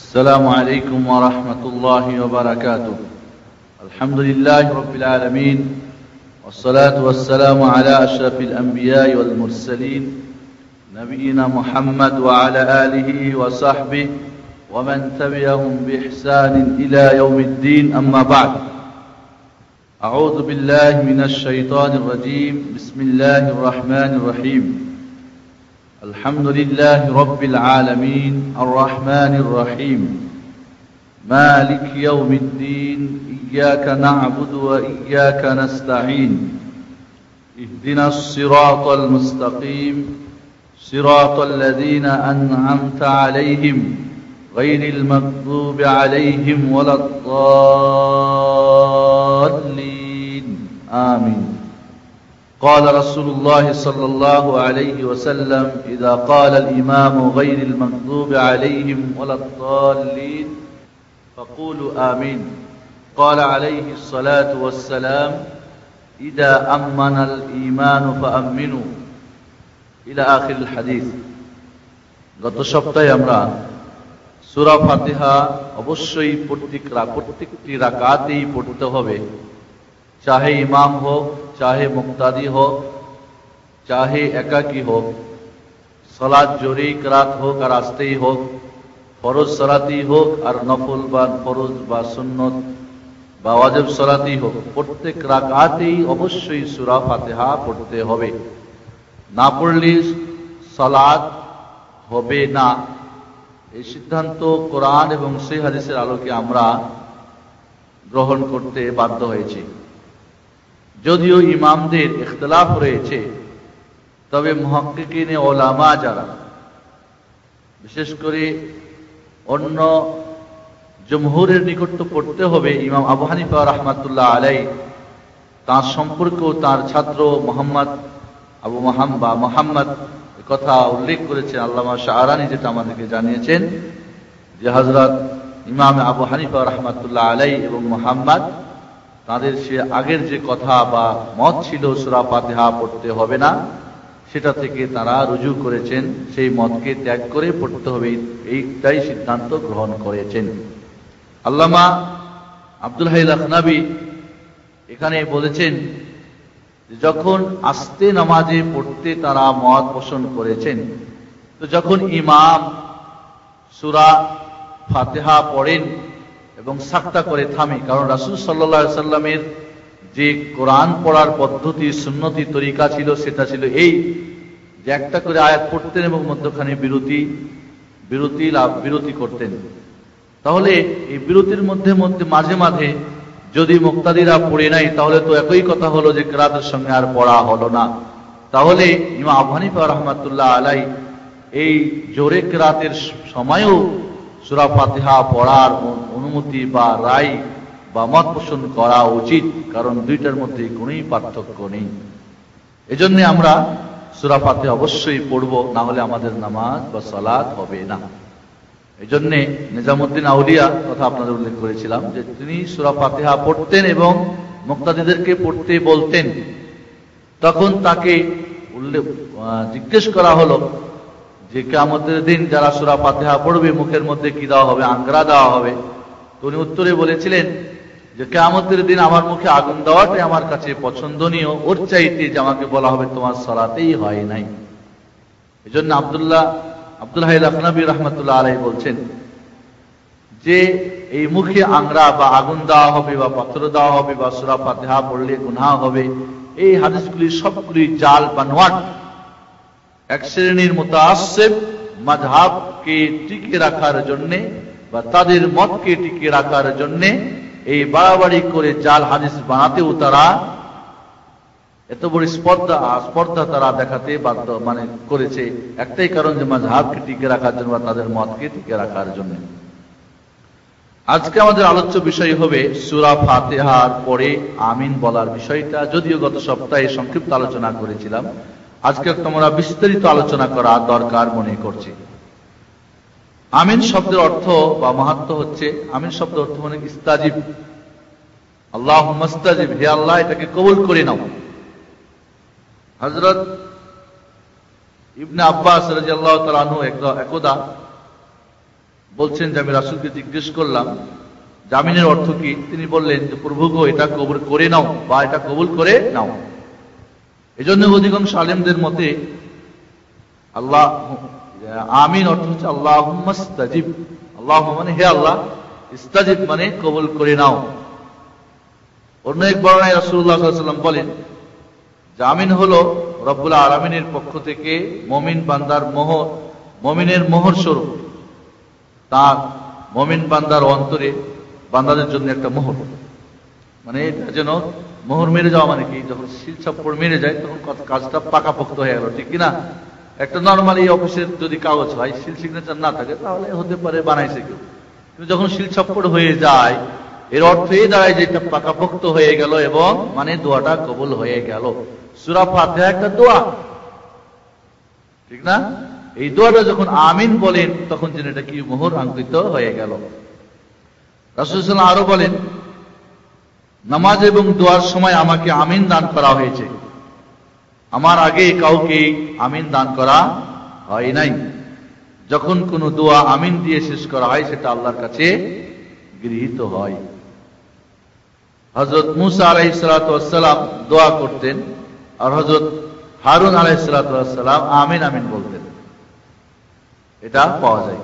السلام عليكم ورحمة الله وبركاته. الحمد لله رب العالمين، والصلاة والسلام على أشرف الأنبياء والمرسلين نبينا محمد وعلى آله وصحبه ومن تبعهم بإحسان إلى يوم الدين. أما بعد، أعوذ بالله من الشيطان الرجيم. بسم الله الرحمن الرحيم. الحمد لله رب العالمين الرحمن الرحيم مالك يوم الدين إياك نعبد وإياك نستعين اهدنا الصراط المستقيم صراط الذين أنعمت عليهم غير المغضوب عليهم ولا الضالين آمين. قال رسول الله صلى الله عليه وسلم: إذا قال الإمام غير المغضوب عليهم ولا الضالين فقولوا آمين. قال عليه الصلاة والسلام: إذا أمن الإيمان فأمنوا إلى آخر الحديث. গত সপ্তাহে আমরা সূরা ফাতিহা অবশ্যই প্রত্যেকটি রাকাতেই পড়তে হবে, চাহে ইমাম হোক, চাহে মুক্তাদি হোক, চাহে একাকী হোক, সালাত জোরেই কিরাত হোক আর আস্তেই হোক, ফরজ সালাতই হোক আর নফল বা ফরজ বা সুন্নত বা ওয়াজিব সালাতই হোক, প্রত্যেক রাকাতেই অবশ্যই সূরা ফাতিহা পড়তে হবে। না পড়লে সালাত হবে না। এই সিদ্ধান্ত কোরআন এবং সহিহ হাদিসের আলোকে আমরা গ্রহণ করতে বাধ্য হয়েছি। যদিও ইমামদের ইখতিলাফ রয়েছে, তবে মুহাক্কিকিনে উলামা যারা, বিশেষ করে অন্য জমহুরের নিকট তো পড়তে হবে। ইমাম আবু হানিফা রাহমাতুল্লাহ আলাইহি তার সম্পর্কেও তার ছাত্র মুহাম্মদ কথা উল্লেখ করেছেন। আল্লামা শাহরানি যেটা আমাদেরকে জানিয়েছেন যে হযরত ইমাম আবু হানিফা রাহমাতুল্লাহ আলাইহি এবং মুহাম্মদ তাদের সে আগের যে কথা বা মত ছিল সূরা ফাতিহা পড়তে হবে না, সেটা থেকে তারা রুজু করেছেন, সেই মতকে ত্যাগ করে পড়তে হবে, এইটাই সিদ্ধান্ত গ্রহণ করেছেন। আল্লামা আব্দুল হাই লাখনাবী এখানে বলেছেন যখন আস্তে নামাজে পড়তে তারা মত পোষণ করেছেন, তো যখন ইমাম সূরা ফাতিহা পড়েন এবং সাক্তা করে থামে, কারণ রাসূল সাল্লাল্লাহু আলাইহি সাল্লামের যে কোরআন পড়ার পদ্ধতি সুন্নতি তরিকা ছিল, সেটা ছিল এই যে একটা করে আয়াত পড়তেন এবং মধ্যখানে বিরতি করতেন। তাহলে এই বিরতির মধ্যে মাঝে মাঝে যদি মুক্তাদিরা পড়ে নাই, তাহলে তো একই কথা হলো যে কিরাতের সঙ্গে আর পড়া হলো না। তাহলে ইমাম আবু হানিফা রাহমাতুল্লাহ আলাইহি এই জোরে কিরাতের সময়ও সূরা ফাতিহা পড়ার অনুমতি বা রায় বা মত পোষণ করা উচিত, কারণ দুইটার মধ্যে কোনোই পার্থক্য নেই। এজন্য আমরা সূরা ফাতিহা অবশ্যই পড়ব, না হলে আমাদের নামাজ বা সালাত হবে না। এজন্য নিজামুদ্দিন আউলিয়া কথা আপনাদের উল্লেখ করেছিলাম যে তিনি সূরা ফাতিহা পড়তেন এবং মুক্তাদিদেরকে পড়তে বলতেন। তখন তাকে জিজ্ঞেস করা হলো যে কিয়ামতের দিন যারা সূরা ফাতিহা পড়বে মুখের মধ্যে কি দেওয়া হবে? আঙ্গরা দেওয়া হবে। তো উনি উত্তরে বলেছিলেন যে কিয়ামতের দিন আমার মুখে আগুন দেওয়াটাই আমার কাছে পছন্দনীয়, ওর চাইতে যে আমাকে বলা হবে তোমার সালাতেই হয় নাই। এজন্য আব্দুল হাই লাখনাবী রাহমাতুল্লাহ আলাইহি বলছেন যে এই মুখে আঙ্গরা বা আগুন দেওয়া হবে বা পাথর দেওয়া হবে বা সূরা ফাতিহা পড়লে গুনাহ হবে, এই হাদিসগুলি সবগুলি জাল বানোয়াট। এক শ্রেণীর মুতাআসসিব মাযহাবকে টিকে রাখার জন্য বা তাদের মতকে টিকে রাখার জন্য এই বাড়াবাড়ি করে জাল হাদিস বানাতেও তারা এত বড় স্পর্ধা তারা দেখাতে বাধ্য করেছে, একটাই কারণ যে মাযহাবকে টিকে রাখার জন্য বা তাদের মতকে টিকে রাখার জন্য। আজকে আমাদের আলোচ্য বিষয় হবে সূরা ফাতিহার পরে আমিন বলার বিষয়টা। যদিও গত সপ্তাহে সংক্ষিপ্ত আলোচনা করেছিলাম, আজকে একটু আমরা বিস্তারিত আলোচনা করা দরকার মনে করছি। আমিন শব্দের অর্থ বা মাহাত্ম্য হচ্ছে, আমিন শব্দের অর্থ মানে ইস্তাজিব, আল্লাহুম্মা ইস্তাজিব, হে আল্লাহ এটাকে কবুল করে নাও। হযরত ইবনে আব্বাস রাদিয়াল্লাহু তাআলা আনহু একদা বলছেন যে আমি রাসূলকে জিজ্ঞেস করলাম জামিনের অর্থ কি। তিনি বললেন যে প্রভু গো, এটা কবুল করে নাও বা এটা কবুল করে নাও। এজন্য অধিকাংশ আলেমদের মতে আল্লাহ আমিন অর্থ হচ্ছে আল্লাহুম্মা ইস্তাজিব। আল্লাহ মানে হে আল্লাহ, ইস্তাজিব মানে কবুল করে নাও। অন্য এক বর্ণনায় রাসূলুল্লাহ সাল্লাল্লাহু আলাইহি ওয়াসাল্লাম বলেন জামিন হলো রব্বুল আলামিনের পক্ষ থেকে মুমিন বান্দার মোহর, মুমিনের মোহর স্বরূপ। তার মুমিন বান্দার অন্তরে বান্দাদের জন্য একটা মোহর, মানে এটা যেন মোহর মেরে যাওয়া মানে কি, যখন শিল ছাপ্পড় মেরে যায় তখন কাজটা পাকাপোক্ত হয়ে গেল, ঠিক কিনা? একটা নর্মালি অফিসের যদি কাগজ হয়, সিল সিগনেচার না থাকে তাহলে হতে পারে বানাইছে কেউ, কিন্তু যখন শিল ছাপ্পড় হয়ে যায় এর অর্থ এই দাঁড়ায় যে এটা পাকাপোক্ত হয়ে গেল এবং মানে দোয়াটা কবুল হয়ে গেল। সূরা ফাতিহা একটা দোয়া, ঠিক না? এই দোয়াটা যখন আমিন বলেন তখন যেন এটা কি মোহর আঙ্কিত হয়ে গেল। রাসূল সাল্লাল্লাহু আলাইহি ওয়াসাল্লাম আরো বলেন নামাজ এবং দোয়ার সময় আমাকে আমিন দান করা হয়েছে, আমার আগে কাউকে আমিন দান করা হয় নাই। যখন কোনো দোয়া আমিন দিয়ে শেষ করা হয় সেটা আল্লাহর কাছে গৃহীত হয়। হযরত মুসা আলাইহিস সালাতু ওয়াস সালাম দোয়া করতেন আর হযরত হারুন আলাইহিস সালাতু ওয়াস সালাম আমিন আমিন বলতেন, এটা পাওয়া যায়।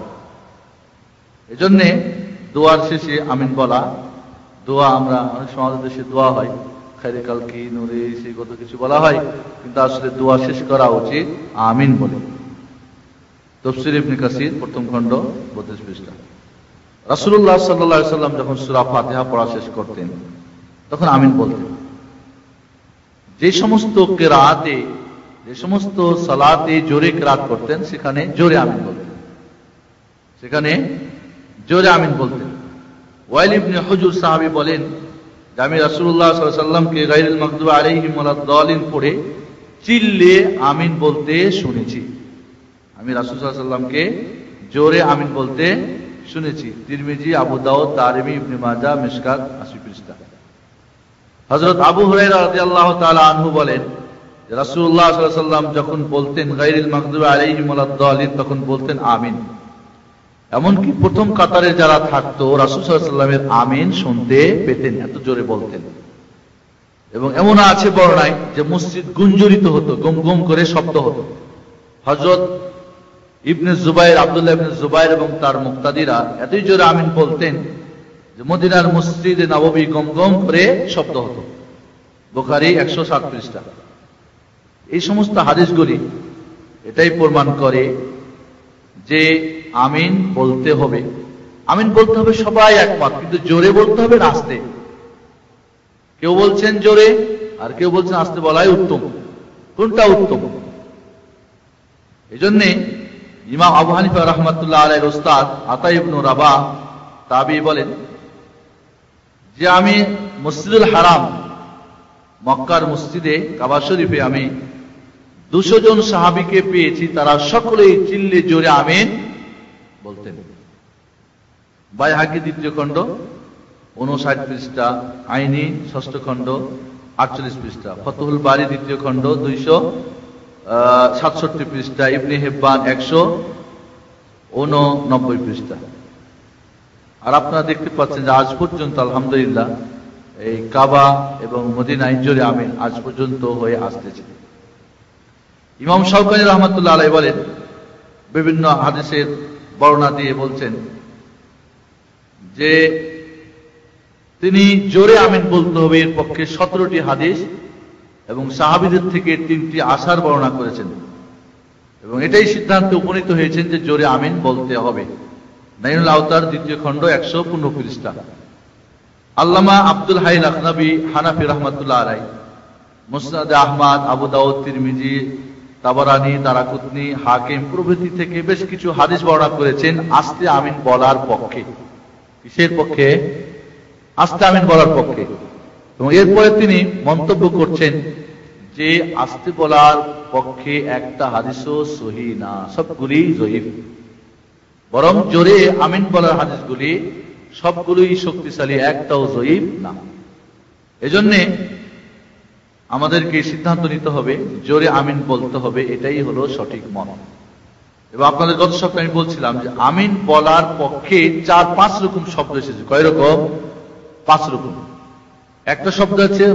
এজন্য দোয়ার শেষে আমিন বলা, দোয়া আমরা অনেক সময় দেশে দোয়া হয় খাইরে কালকি নূরে সেই কত কিছু বলা হয়, কিন্তু আসলে দোয়া শেষ করা উচিত আমিন বলে। তাফসীর ইবনে কাসির প্রথম খণ্ড 32 পৃষ্ঠা। রাসূলুল্লাহ সাল্লাল্লাহু আলাইহি ওয়াসাল্লাম যখন সূরা ফাতিহা পড়া শেষ করতেন তখন আমিন বলতেন। যে সমস্ত কিরাতে, যে সমস্ত সালাতে জোরে কিরাত করতেন সেখানে জোরে আমিন বলতেন, সেখানে জোরে আমিন বলতেন। ওয়াইল ইবনে হুজুর সাহাবী বলেন যে আমি রাসূলুল্লাহ সাল্লাল্লাহু আলাইহি ওয়াসাল্লামকে গায়রুল মাগদুবি আলাইহিম ওয়ালাদ-দালিন পড়ে চিল্লিয়ে আমিন বলতে শুনেছি। আমি রাসূল সাল্লাল্লাহু আলাইহি ওয়াসাল্লামকে জোরে আমিন বলতে শুনেছি। তিরমিজি, আবু দাউদ, দারিমি, ইবনে মাজাহ, মিশকাত 80 পৃষ্ঠা। হযরত আবু হুরায়রা রাদিয়াল্লাহু তাআলা আনহু বলেন যে রাসূলুল্লাহ সাল্লাল্লাহু আলাইহি ওয়াসাল্লাম যখন বলতেন গায়রুল মাগদুবি আলাইহিম ওয়ালাদ-দালিন তখন বলতেন আমিন। এমনকি প্রথম কাতারে যারা থাকতো রাসূল সাল্লাল্লাহু আলাইহি ওয়াসাল্লামের আমিন শুনতে পেতেন, এত জোরে বলতেন। এবং এমন আছে বর্ণনায় যে মসজিদ গুঞ্জরিত হতো, গম গম করে শব্দ হতো। হযরত ইবনে জুবাইর, আব্দুল্লাহ ইবনে জুবাইর এবং তার মুক্তাদিরা এতই জোরে আমিন বলতেন যে মদিনার মসজিদে নববী গম গম করে শব্দ হতো। বুখারী 107 পৃষ্ঠা। এই সমস্ত হাদিসগুলি এটাই প্রমাণ করে যে আমিন বলতে হবে। আমিন বলতে হবে সবাই একমত, কিন্তু জোরে বলতে হবে না আস্তে। কেউ বলছেন জোরে আর কেউ বলছেন আস্তে বলাই উত্তম। কোনটা উত্তম? এজন্য ইমাম আবু হানিফা রাহমাতুল্লাহ আলাইহির উস্তাদ আতা ইবনে রাবাহ তাবী বলেন যে আমি মসজিদুল হারাম, মক্কার মসজিদে কাবা শরীফে আমি 200 জন সাহাবীকে পেয়েছি, তারা সকলেই চিল্লে জোরে আমিন বলতেন। বাইহাকি 2য় খণ্ড 59 পৃষ্ঠা, আইনি 6ষ্ঠ খণ্ড 48 পৃষ্ঠা, ফতহুল বারী 2য় খণ্ড 267 পৃষ্ঠা, ইবনে হিব্বান 189 পৃষ্ঠা। আর আপনারা দেখতে পাচ্ছেন যে আজ পর্যন্ত আলহামদুলিল্লাহ এই কাবা এবং মদিনায় জোরে আমিন আজ পর্যন্ত হয়ে আসতেছে। ইমাম শাওকানী রাহমাতুল্লাহ আলাইহি বলেন, বিভিন্ন হাদিসের বর্ণনা দিয়ে বলছেন যে তিনি জোরে আমিন বলতে হবে এর পক্ষে 17টি হাদিস এবং সাহাবীদের থেকে 3টি আসার বর্ণনা করেছেন, এবং এটাই সিদ্ধান্তে উপনীত হয়েছেন যে জোরে আমিন বলতে হবে। নাইনুল আওতার 2য় খণ্ড 115 পৃষ্ঠা। আল্লামা আব্দুল হাই লাখনবী হানাফি রাহমাতুল্লাহ আলাইহি মুসনাদ আহমদ, আবু দাউদ, তিরমিজি, তাবারানী, দারাকুতনি, হাকিম প্রভৃতি থেকে বেশ কিছু হাদিস বর্ণনা করেছেন আস্তে আমিন বলার পক্ষে। কিসের পক্ষে? আস্তে আমিন বলার পক্ষে। এবং এরপরে তিনি মন্তব্য করছেন যে আস্তে বলার পক্ষে একটা হাদিসও সহিহ না, সবগুলি জয়ীফ। বরং জোরে আমিন বলার হাদিসগুলি সবগুলোই শক্তিশালী, একটাও জয়ীফ না। এজন্যে আমাদেরকে সিদ্ধান্ত নিতে হবে জোরে আমিন বলতে হবে, এটাই হলো সঠিক মত। এবার আপনাদের গত সপ্তাহে আমি বলছিলাম যে আমিন বলার পক্ষে 4-5 রকম শব্দ এসেছে। কয় রকম? 5 রকম। একটা শব্দ আছে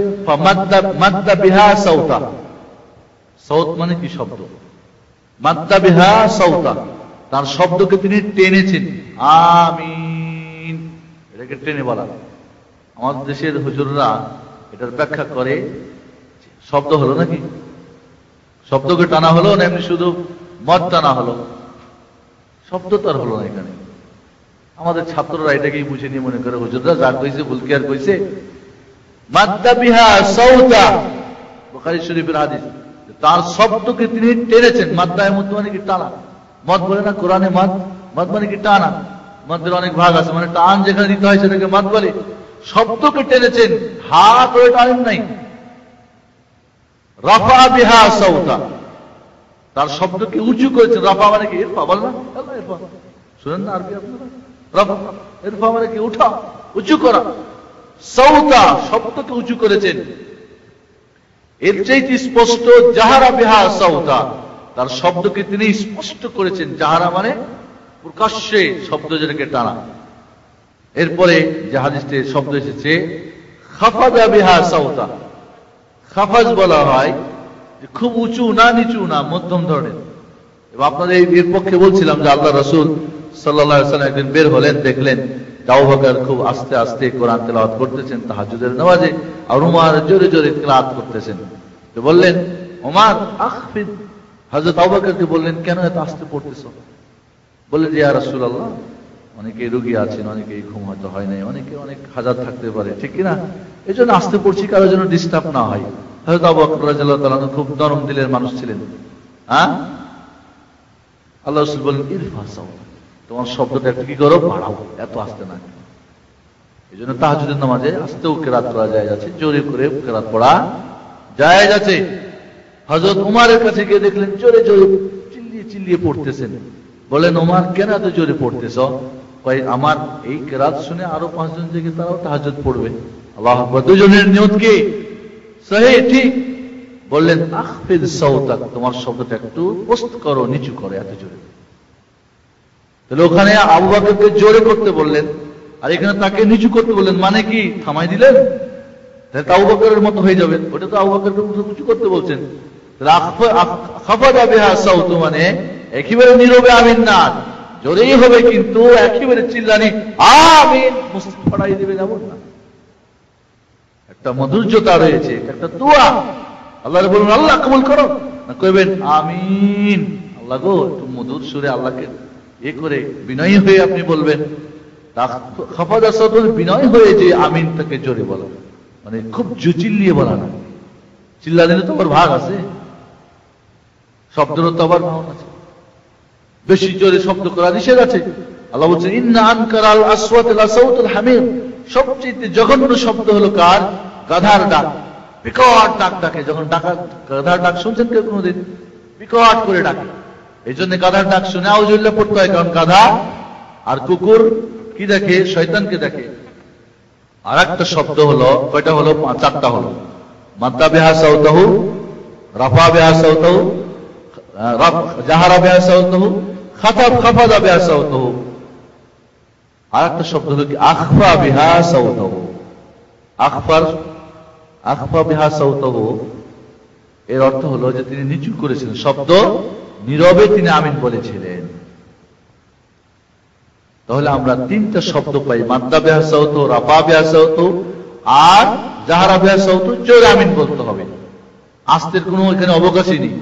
মাদ্দা বিহা সাউতা। সাউত মানে কি শব্দ? মাদ্দা বিহা সাউতা, তার শব্দকে তিনি টেনেছেন। আমিন, এটাকে টেনে বলা। আমাদের দেশের হুজুররা এটার ব্যাখ্যা করে, শব্দ হলো নাকি? শব্দকে টানা হলো না এমনি শুধু মদ টানা হলো? শব্দ তো আর হলো না এখানে। আমাদের ছাত্ররা এটাকেই বুঝে নিয়ে মনে করে হুজুররা যা কইছে ভুল কি আর কইছে। মাদ্দা বিহা সাউতা, বুখারী শরীফের হাদিস, তার শব্দকে তিনি টেনেছেন। মাদ্দায় মধ্যে মানে কি টানা। মদ বলে না কোরআনে মদ, মদ মানে কি টানা। মদের অনেক ভাগ আছে, মানে টান যেখানে দিতে হয় সেটাকে মদ বলে। শব্দকে টেনেছেন, হাত ধরে টানেন নাই। রাফা বিহা সাউতা, তার শব্দকে উঁচু করেছেন। রাফা মানে কি? ইরফা বল না, ইরফা শুনেন না আরবি আপনারা? রাফা ইরফা মানে কি? উঠা, উঁচু করা। সাউতা, শব্দকে উঁচু করেছেন। এর চাইতে স্পষ্ট জাহারা বিহা সাউতা, তার শব্দকে তিনি স্পষ্ট করেছেন। জাহারা মানে প্রকাশ্যে শব্দ যেটাকে টানা। এরপরে যে হাদিসে শব্দ এসেছে খাফাদা বিহা সাউতা, খাফাজ বলা হয় যে খুব উঁচু না নিচু না, মধ্যম ধরনের। এবং আপনাদের এর পক্ষে বলছিলাম যে আল্লাহ রাসূল সাল্লাল্লাহু আলাইহি ওয়াসাল্লাম একদিন বের হলেন, দেখলেন আবু বকর খুব আস্তে আস্তে কোরআন তেলাওয়াত করতেছেন তাহাজ্জুদের নামাজে, আর উমর জোরে জোরে তেলাওয়াত করতেছেন। তো বললেন ওমর আখফিদ, হযরত আবু বকরকে বললেন কেন এত আস্তে পড়তেছো? বললেন যে ইয়া রাসূলুল্লাহ, অনেকে রোগী আছেন, অনেকে ঘুম হয়তো হয় নাই, অনেকে অনেক হাজার থাকতে পারে, ঠিক কিনা? এই জন্য আস্তে পড়ছি, কারোর জন্য ডিস্টার্ব না হয়। হযরত আবু বকর রাদিয়াল্লাহু তাআলা খুব নরম দিলের মানুষ ছিলেন। হ্যাঁ, আল্লাহ রাসূল বলেন ইরফা সাউতা, তোমার শব্দটা একটু কি করো, বাড়াও, এত আস্তে না। এই জন্য তাহাজ্জুদের নামাজে আস্তেও কেরাত করা যায় যাচ্ছে, জোরে করে কেরাত পড়া যায় যাচ্ছে। হযরত উমরের কাছে গিয়ে দেখলেন জোরে জোরে চিল্লিয়ে চিল্লিয়ে পড়তেছেন। বলেন ওমর কেন এত জোরে পড়তেছ? কই আমার এই কেরাত শুনে আরো 5 জন জেগে তারাও তাহাজ্জুদ পড়বে। আল্লাহু আকবার, দুজনের নিয়ত কি সহি? ঠিক। বললেন আখফিদ সাউতাক, তোমার শব্দটা একটু পোস্ট করো, নিচু করো, এত জোরে। তাহলে ওখানে আবু বকরকে জোরে করতে বললেন, আর এখানে তাকে নিচু করতে বললেন, মানে কি থামাই দিলেন? তাহলে আবু বকরের মতো হয়ে যাবে। ওটা তো আবু বকরকে উঁচু করতে বলছেন। তাহলে খাফাদা বিহা সাউতু মানে একেবারে নীরবে আমিন না, জোরেই হবে, কিন্তু একেবারে চিল্লানি আমিন মুস্ত পড়াই দিবে না, না। একটা মাধুর্যতা রয়েছে, একটা দোয়া। আল্লাহ বলুন আল্লাহ কবুল করো, না কইবেন আমিন। আল্লাহ গো, একটু মধুর সুরে আল্লাহকে এ করে বিনয়ী হয়ে আপনি বলবেন। খাফাদা সাউতু বিনয় হয়ে যে আমিনটাকে জোরে বলা, মানে খুব চিল্লিয়ে বলা না। চিল্লা দিলে তো আবার ভাগ আছে, শব্দেরও তো আবার ভাগ আছে। বেশি জোরে শব্দ করা নিষেধ আছে। আল্লাহ বলছেন ইন্না আনকারাল আসওয়াতি লাসাউতুল হামির, সবচেয়ে জঘন্য শব্দ হলো কার? গাধার ডাক। বিকট ডাক ডাকে, যখন গাধার ডাক শুনছেন কেউ কোনোদিন? বিকট করে ডাকে। এই জন্য গাধার ডাক শুনে আউযুবিল্লাহ পড়তে হয়, কারণ গাধা আর কুকুর কি দেখে? শয়তানকে দেখে। আর একটা শব্দ হলো, কয়টা হলো? 4টা হলো। মাদ্দা বিহা সাউতাহু, রাফা বিহা সাউতাহু, জাহারা বিহা সাউতাহু, খাফাদা বিহা সাউতাহু। আর একটা শব্দ হলো কি? আখফা বিহা সাউতাহু। আখফা বিহা সাউতাহু এর অর্থ হলো যে তিনি নিচু করেছিলেন শব্দ, নীরবে তিনি আমিন বলেছিলেন। তাহলে আমরা 3টা শব্দ পাই, মাদ্দা বিহা সাউতাহু, রাফা বিহা সাউতাহু আর জাহারা বিহা সাউতাহু। জোরে আমিন বলতে হবে, আস্তের কোনো এখানে অবকাশই নেই।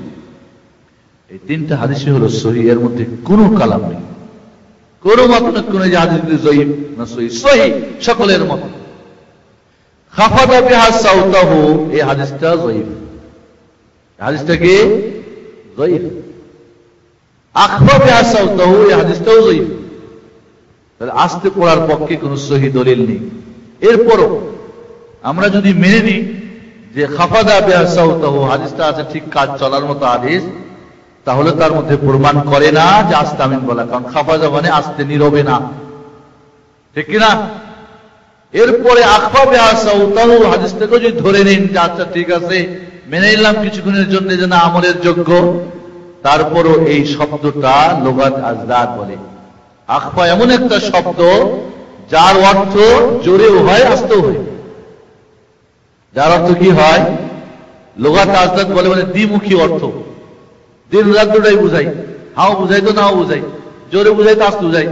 এই 3টা হাদিসই হলো সহিহ, এর মধ্যে কোনো কালাম নেই, কোনো মত না, কোনো যে হাদিসগুলি যঈফ না সহিহ, সহিহ সকলের মত। খাফাদা বিহা সাউতাহু এই হাদিসটা যঈফ, হাদিসটা কি যঈফ। আখফা বিহা সাউতাহু এই হাদিসটাও যঈফ। তাহলে আস্তে পড়ার পক্ষে কোনো সহিহ দলিল নেই। এরপরও আমরা যদি মেনে নিই যে খাফাদা বিহা সাউতাহু হাদিসটা আছে ঠিক, কাজ চলার মতো হাদিস, তাহলে তার মধ্যে প্রমাণ করে না যে আস্তে আমিন বলা, কারণ খাফাদা মানে আস্তে, নীরবে না, ঠিক কিনা? এরপরে আখফা বিহা সাউতাহু হাদিসটাকে যদি ধরে নিন যে আচ্ছা ঠিক আছে, মেনে নিলাম কিছুক্ষণের জন্য যে না আমলের যোগ্য, তারপরও এই শব্দটা লুগাত আজদাদ বলে। আখফা এমন একটা শব্দ যার অর্থ জোরেও হয় আস্তেও হয়। যার অর্থ কি হয়? লুগাত আজদাদ বলে মানে দ্বিমুখী অর্থ, দিন রাত দুটাই বুঝাই, হাও বুঝাই তো নাও বুঝাই, জোরে বুঝাই তো আস্তে বুঝাই।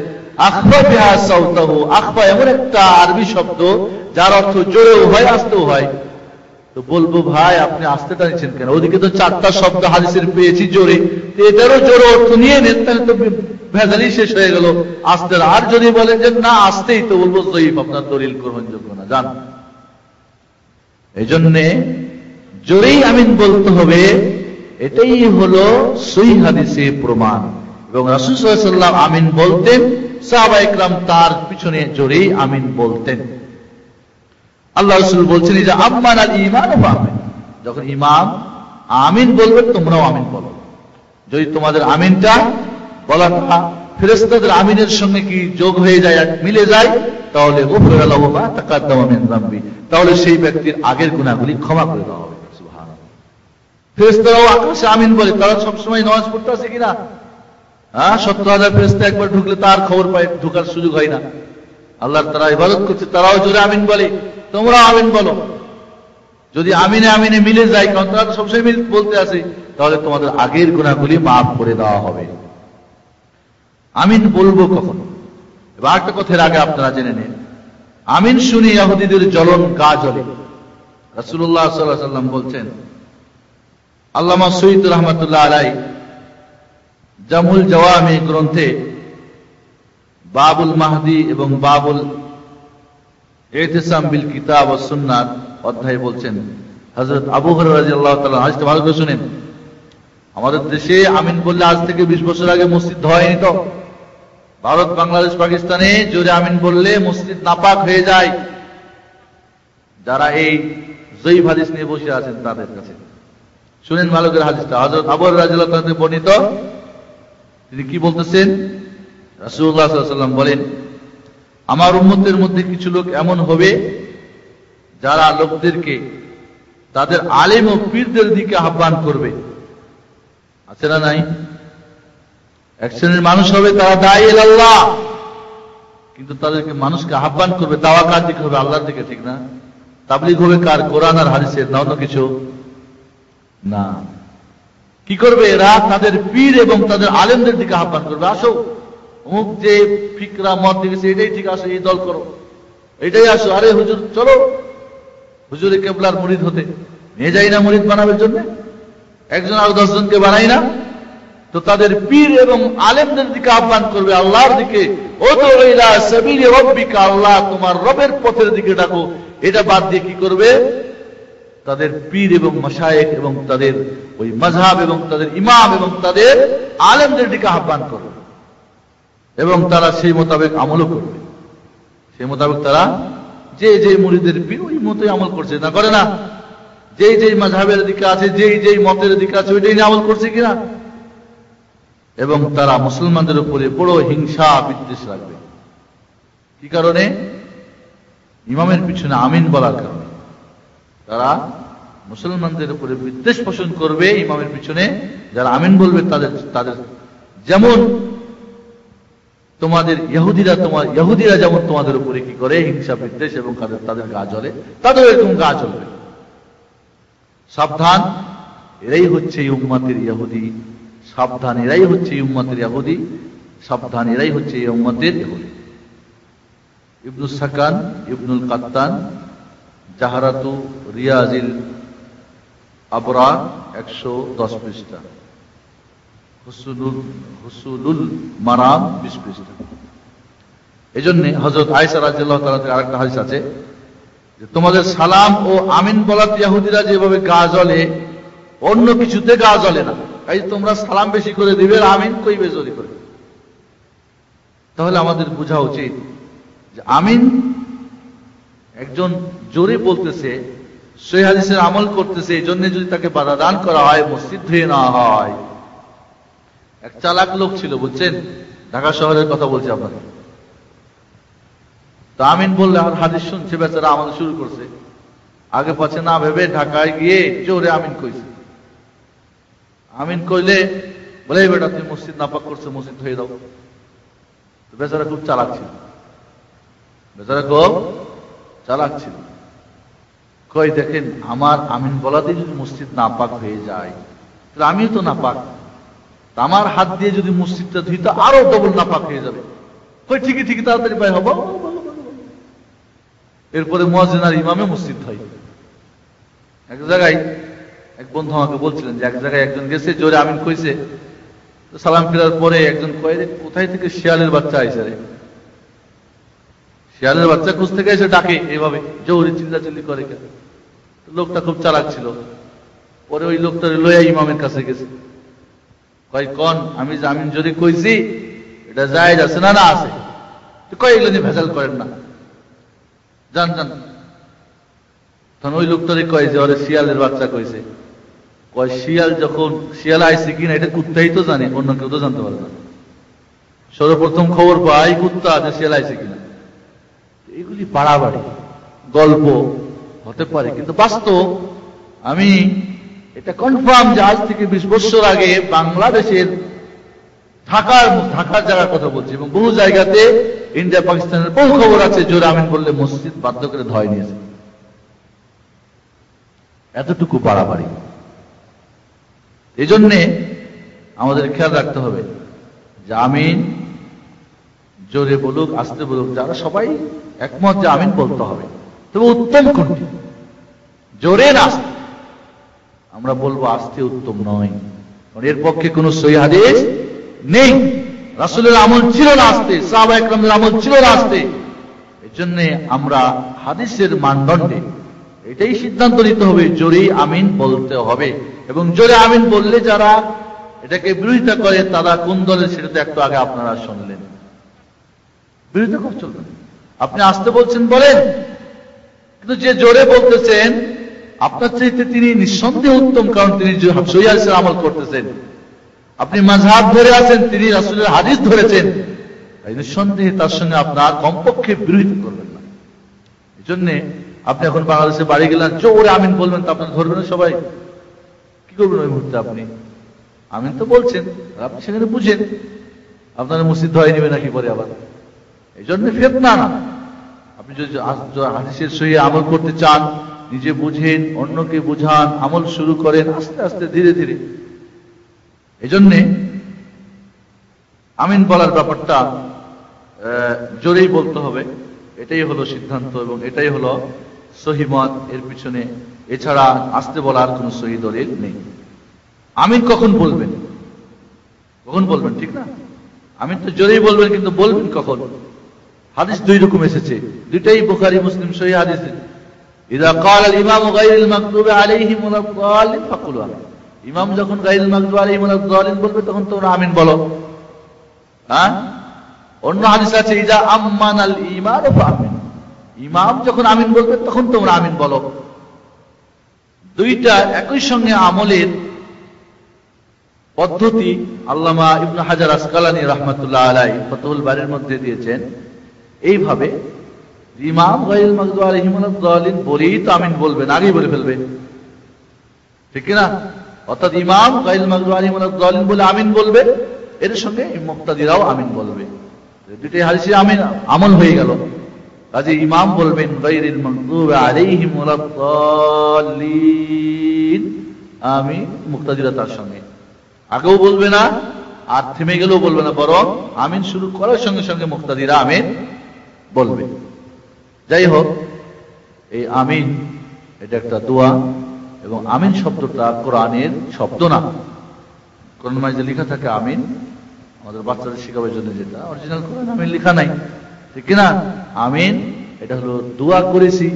আখফা বিহা সাউতাহু, আখফা এমন একটা আরবি শব্দ যার অর্থ জোরেও হয় আস্তেও হয়। তো বলবো ভাই আপনি আস্তেটা নিচ্ছেন কেন? ওদিকে তো 4টা শব্দ হাদিসের পেয়েছি জোরে, এটারও জোরে অর্থ নিয়ে নেন, তাহলে তো ভেজালই শেষ হয়ে গেল আস্তের। আর যদি বলেন যে না আস্তেই, তো বলবো জয়ীফ, আপনার দলিল গ্রহণযোগ্য না, জান। এই জন্যে জোরেই আমিন বলতে হবে, এটাই হলো সহিহ হাদিসে প্রমাণ। এবং রাসূল সাল্লাল্লাহু আলাইহি ওয়াসাল্লাম আমিন বলতেন, সাহাবায়ে কেরাম তার পিছনে জোরেই আমিন বলতেন। আল্লাহ রাসূল বলছেন যে আম্মান আল ঈমান ওয়া আমিন, যখন ইমাম আমিন বলবে তোমরাও আমিন বলো। যদি তোমাদের আমিনটা বলাটা ফেরেশতাদের আমিনের সঙ্গে কি যোগ হয়ে যায়, মিলে যায়, তাহলে গুফিরা লাহু মা তাকাদ্দামা মিন যামবি, তাহলে সেই ব্যক্তির আগের গুনাহগুলি ক্ষমা করে দেওয়া হবে। সুবহানাল্লাহ। ফেরেশতারাও আকাশে আমিন বলে, তারা সবসময় নামাজ পড়তে আছে কিনা? 70,000 ফেরেশতা একবার ঢুকলে তার খবর পায়, ঢোকার সুযোগ হয় না। আল্লাহর তারা ইবাদত করছে, তারাও জোরে আমিন বলে, তোমরা আমিন বলো। যদি আমিনে আমিনে মিলে যায়, কারণ তারা সবসময় বলতে আছে, তাহলে তোমাদের আগের গুনাহগুলি মাফ করে দেওয়া হবে। আমিন বলবো কখন? এবার একটা কথার আগে আপনারা জেনে নিন, আমিন শুনি ইহুদিদের জ্বলন গা জ্বলে। রাসূলুল্লাহ সাল্লাল্লাহু আলাইহি ওয়াসাল্লাম বলছেন, আল্লামা সৈয়দ রাহমাতুল্লাহ আলাইহি জামুল জাওয়ামি গ্রন্থে বাবুল মাহদি এবং বাবুল ইতিসাম বিল কিতাব ওয়াস সুন্নাহ অধ্যায়ে বলছেন, হযরত আবু হুরায়রা রাদিয়াল্লাহু তাআলা হাদিসটা ভালো করে শুনেন। আমাদের দেশে আমিন বললে আজ থেকে 20 বছর আগে মসজিদ হয়নি তো। ভারত, বাংলাদেশ, পাকিস্তানে জোরে আমিন বললে মসজিদ নাপাক হয়ে যায়। যারা এই জয়ীফ হাদিস নিয়ে বসে আছেন তাদের কাছে শুনেন ভালো করে হাদিসটা। হযরত আবু হুরায়রা রাদিয়াল্লাহু তাআলা থেকে বর্ণিত, তিনি কি বলতেছেন? রাসূলুল্লাহ সাল্লাল্লাহু আলাইহি ওয়াসাল্লাম বলেন, আমার উম্মতের মধ্যে কিছু লোক এমন হবে যারা লোকদেরকে তাদের আলেম ও পীরদের দিকে আহ্বান করবে। আছে না নাই? এক শ্রেণীর মানুষ হবে তারা দাঈ ইলাল্লাহ, কিন্তু তাদেরকে মানুষকে আহ্বান করবে, দাওয়া কার দিকে হবে? আল্লাহর দিকে, ঠিক না? তাবলীগ হবে কার? কোরআন আর হাদিসের, না অন্য কিছু না। কি করবে এরা? তাদের পীর এবং তাদের আলেমদের দিকে আহ্বান করবে, আসো অমুক যে ফিকরা মত দিয়েছে এটাই ঠিক, আসো এই দল করো, এটাই আসো। আরে হুজুর চলো হুজুরে কেবলার মুরিদ হতে, নিয়ে যাই না মুরিদ বানাবার জন্য? একজন আর 10 জনকে বানাই না? তো তাদের পীর এবং আলেমদের দিকে আহ্বান করবে, আল্লাহর দিকে। উদউ ইলা সাবিলি রাব্বিকা, আল্লাহ তোমার রবের পথের দিকে ডাকো। এটা বাদ দিয়ে কি করবে? তাদের পীর এবং মাশায়েখ এবং তাদের ওই মাযহাব এবং তাদের ইমাম এবং তাদের আলেমদের দিকে আহ্বান করবে, এবং তারা সেই মোতাবেক আমলও করবে। সেই মোতাবেক তারা যে যে মুরিদের পীর ওই মতই আমল করছে না, করে না? যেই যেই মাযহাবের দিকে আছে, যেই যেই মতের দিকে আছে, ওইটাই নিয়ে আমল করছে কিনা? এবং তারা মুসলমানদের উপরে বড় হিংসা বিদ্বেষ রাখবে। কি কারণে? ইমামের পিছনে আমিন বলার কারণে। তারা মুসলমানদের উপরে বিদ্বেষ পোষণ করবে ইমামের পিছনে যারা আমিন বলবে তাদের যেমন তোমাদের ইহুদিরা যেমন তোমাদের উপরে কি করে হিংসা বিদ্বেষ এবং তাদের গা জ্বলে, তাদের এরকম গা জ্বলবে। সাবধান, এরাই হচ্ছে এই উম্মতের ইহুদি। সাবধান, এরাই হচ্ছে এই উম্মতের ইহুদি। সাবধান, এরাই হচ্ছে এই উম্মতের ইহুদি। ইবনুস সাকান, ইবনুল কাত্তান, জাহারাতু রিয়াজিল আবরার 110 পৃষ্ঠা, হুসুলুল মারাম 20 পৃষ্ঠা। এই জন্য হযরত আয়েশা রাদিয়াল্লাহু তাআলা থেকে আরেকটা হাদিস আছে যে তোমাদের সালাম ও আমিন বলাতে ইহুদিরা যেভাবে গা জ্বলে, অন্য কিছুতে গা জ্বলে না। তাই তোমরা সালাম বেশি করে দিবে, আমিন কইবে জোরে করে। তাহলে আমাদের বোঝা উচিত যে আমিন একজন জোরে বলতেছে, সহিহ হাদিসের আমল করতেছে, এই জন্য যদি তাকে বাধা দান করা হয়, মসজিদ ধুয়ে নেওয়া হয়। এক চালাক লোক ছিল, বুঝছেন? ঢাকা শহরের কথা বলছি আপনাকে। তো আমিন বললে আর হাদিস শুনছে, বেচারা আমল শুরু করছে। আগে পাচ্ছে না ভেবে ঢাকায় গিয়ে জোরে আমিন কইছে। আমিন কইলে বলে এই বেটা তুমি মসজিদ নাপাক করছো, মসজিদ ধুয়ে দাও। তো বেচারা খুব চালাক ছিল, বেচারা খুব চালাক ছিল। কই দেখেন আমার আমিন বলাতে যদি মসজিদ নাপাক হয়ে যায় তাহলে আমিও তো নাপাক, আমার হাত দিয়ে যদি মসজিদটা ধুই তো আরো ডবল নাপাক হয়ে যাবে। কই ঠিকই ঠিকই তাড়াতাড়ি পাই হবো। এরপরে মুয়াজ্জিন আর ইমামে মসজিদ হয়। এক জায়গায় এক বন্ধু আমাকে বলছিলেন যে এক জায়গায় একজন গেছে, জোরে আমিন কইছে, সালাম ফেরার পরে একজন কয়ে কোথায় থেকে শিয়ালের বাচ্চা আইসে রে, শিয়ালের বাচ্চা খুঁজ থেকে এসে ডাকে এভাবে জোরে চিল্লাচিল্লি করে। লোকটা খুব চালাক ছিল। পরে ওই লোকটা লইয়া ইমামের কাছে গেছে, কয় কন আমি আমিন যদি কইছি এটা জায়েজ আছে না? না আছে। কয় এগুলো নিয়ে ভেজাল করেন না, জান জান। তখন ওই লোকটারে কয় যে ওরে শিয়ালের বাচ্চা কইছে। কয় শিয়াল যখন শিয়াল আইছে কিনা এটা কুত্তাই তো জানে, অন্য কেউ তো জানতে পারে না। সর্বপ্রথম খবর পাই কুত্তা যে শিয়াল আইছে কিনা। এগুলি বাড়াবাড়ি গল্প হতে পারে, কিন্তু বাস্তব আমি এটা কনফার্ম যে আজ থেকে 20 বছর আগে বাংলাদেশের ঢাকার জায়গার কথা বলছি, এবং বহু জায়গাতে ইন্ডিয়া পাকিস্তানের বহু খবর আছে জোরে আমিন বললে মসজিদ বাধ্য করে ধয় নিয়েছে। এতটুকু বাড়াবাড়ি। এই জন্যে আমাদের খেয়াল রাখতে হবে যে আমিন জোরে বলুক আস্তে বলুক, যারা সবাই একমত যে আমিন বলতে হবে, তবে উত্তম কোনটি? জোরে না আস্তে? আমরা বলবো আস্তে উত্তম নয়, কারণ এর পক্ষে কোন সহিহ হাদিস নেই। রাসূলের আমল ছিল না আস্তে, সাহাবা একরামদের আমল ছিল না আস্তে। এই জন্য আমরা হাদিসের মানদণ্ডে এটাই সিদ্ধান্ত নিতে হবে, জোরে আমিন বলতে হবে। এবং জোরে আমিন বললে যারা এটাকে বিরোধিতা করে তারা কোন দলের সেটা তো একটু আগে আপনারা শুনলেন। বিরোধিতা করে চলবেন। আপনি আস্তে বলছেন বলেন, কিন্তু যে জোরে বলতেছেন আপনার চাইতে তিনি নিঃসন্দেহ উত্তম, কারণ তিনি সহিহ হাদিসের আমল করতেছেন। আপনি মাযহাব ধরে আছেন, তিনি রাসূলের হাদিস ধরেছেন, তাই নিঃসন্দেহে তার সঙ্গে আপনার কমপক্ষে বিরোধিতা করবেন না। এই জন্যে আপনি এখন বাংলাদেশে বাড়ি গেলেন, জোরে আমিন বলবেন, তো আপনার ধরবেন সবাই। কি করবেন ওই মুহূর্তে? আপনি আমিন তো বলছেন, আপনি সেখানে বুঝেন আপনার মসজিদ ধরে নেবে নাকি পরে আবার। এই জন্য ফিতনা না। আপনি যদি হাদিসের সহিহ আমল করতে চান, নিজে বুঝেন, অন্যকে বুঝান, আমল শুরু করেন আস্তে আস্তে ধীরে ধীরে। এই জন্যে আমিন বলার ব্যাপারটা জোরেই বলতে হবে, এটাই হলো সিদ্ধান্ত এবং এটাই হলো সহিহ মত। এর পিছনে এছাড়া আস্তে বলার কোন সহিহ দলিল নেই। আমিন কখন বলবেন? কখন বলবেন? ঠিক না? আমিন তো জোরেই বলবেন, কিন্তু বলবেন কখন? হাদিস দুই রকম এসেছে, দুইটাই বুখারী মুসলিম সহিহ হাদিস। ইযা ক্বাল আল ইমাম গায়রুল মাগদুবি আলাইহিম ওয়ালাদ দাল্লিন ফাকুলু আমিন। ইমাম যখন গায়রুল মাগদুবি আলাইহিম ওয়ালাদ দাল্লিন বলবে তখন তোমরা আমিন বলো। হ্যাঁ, অন্য হাদিস আছে ইযা আম্মানাল ইমাম ফাআমিন। ইমাম যখন আমিন বলবে তখন তোমরা আমিন বলো। দুইটা একই সঙ্গে আমলের পদ্ধতি আল্লামা ইবনে হাজার আসকালানী রাহমাতুল্লাহ আলাইহি ফাতহুল বারীর মধ্যে দিয়েছেন এইভাবে, ইমাম গায়রুল মাগদুবি আলাইহিম ওয়ালাদ দাল্লিন বলেই তো আমিন বলবেন, আগেই বলে ফেলবে, ঠিক না? অর্থাৎ ইমাম গায়রুল মাগদুবি আলাইহিম ওয়ালাদ দাল্লিন বলে আমিন বলবে, এর সঙ্গে মুক্তাদিরাও আমিন বলবে। দুইটাই হাদিসে আমিন আমল হয়ে গেল। কাজে ইমাম বলবেন গায়রুল মাগদুবি আলাইহিম ওয়ালাদ দাল্লিন, আমিন, মুক্তাদিরা তার সঙ্গে। আগেও বলবে না আর থেমে গেলেও বলবে না, বরং আমিন শুরু করার সঙ্গে সঙ্গে মুক্তাদিরা আমিন বলবে। যাই হোক, এই আমিন এটা একটা দোয়া, এবং আমিন শব্দটা কোরআনের শব্দ না। কোরআন মাঝে লেখা থাকে আমিন, আমাদের বাচ্চাদের শেখাবার জন্য, যেটা অরিজিনাল কোরআন আমিন লেখা নাই, ঠিক না? আমিন এটা হলো দোয়া করেছি,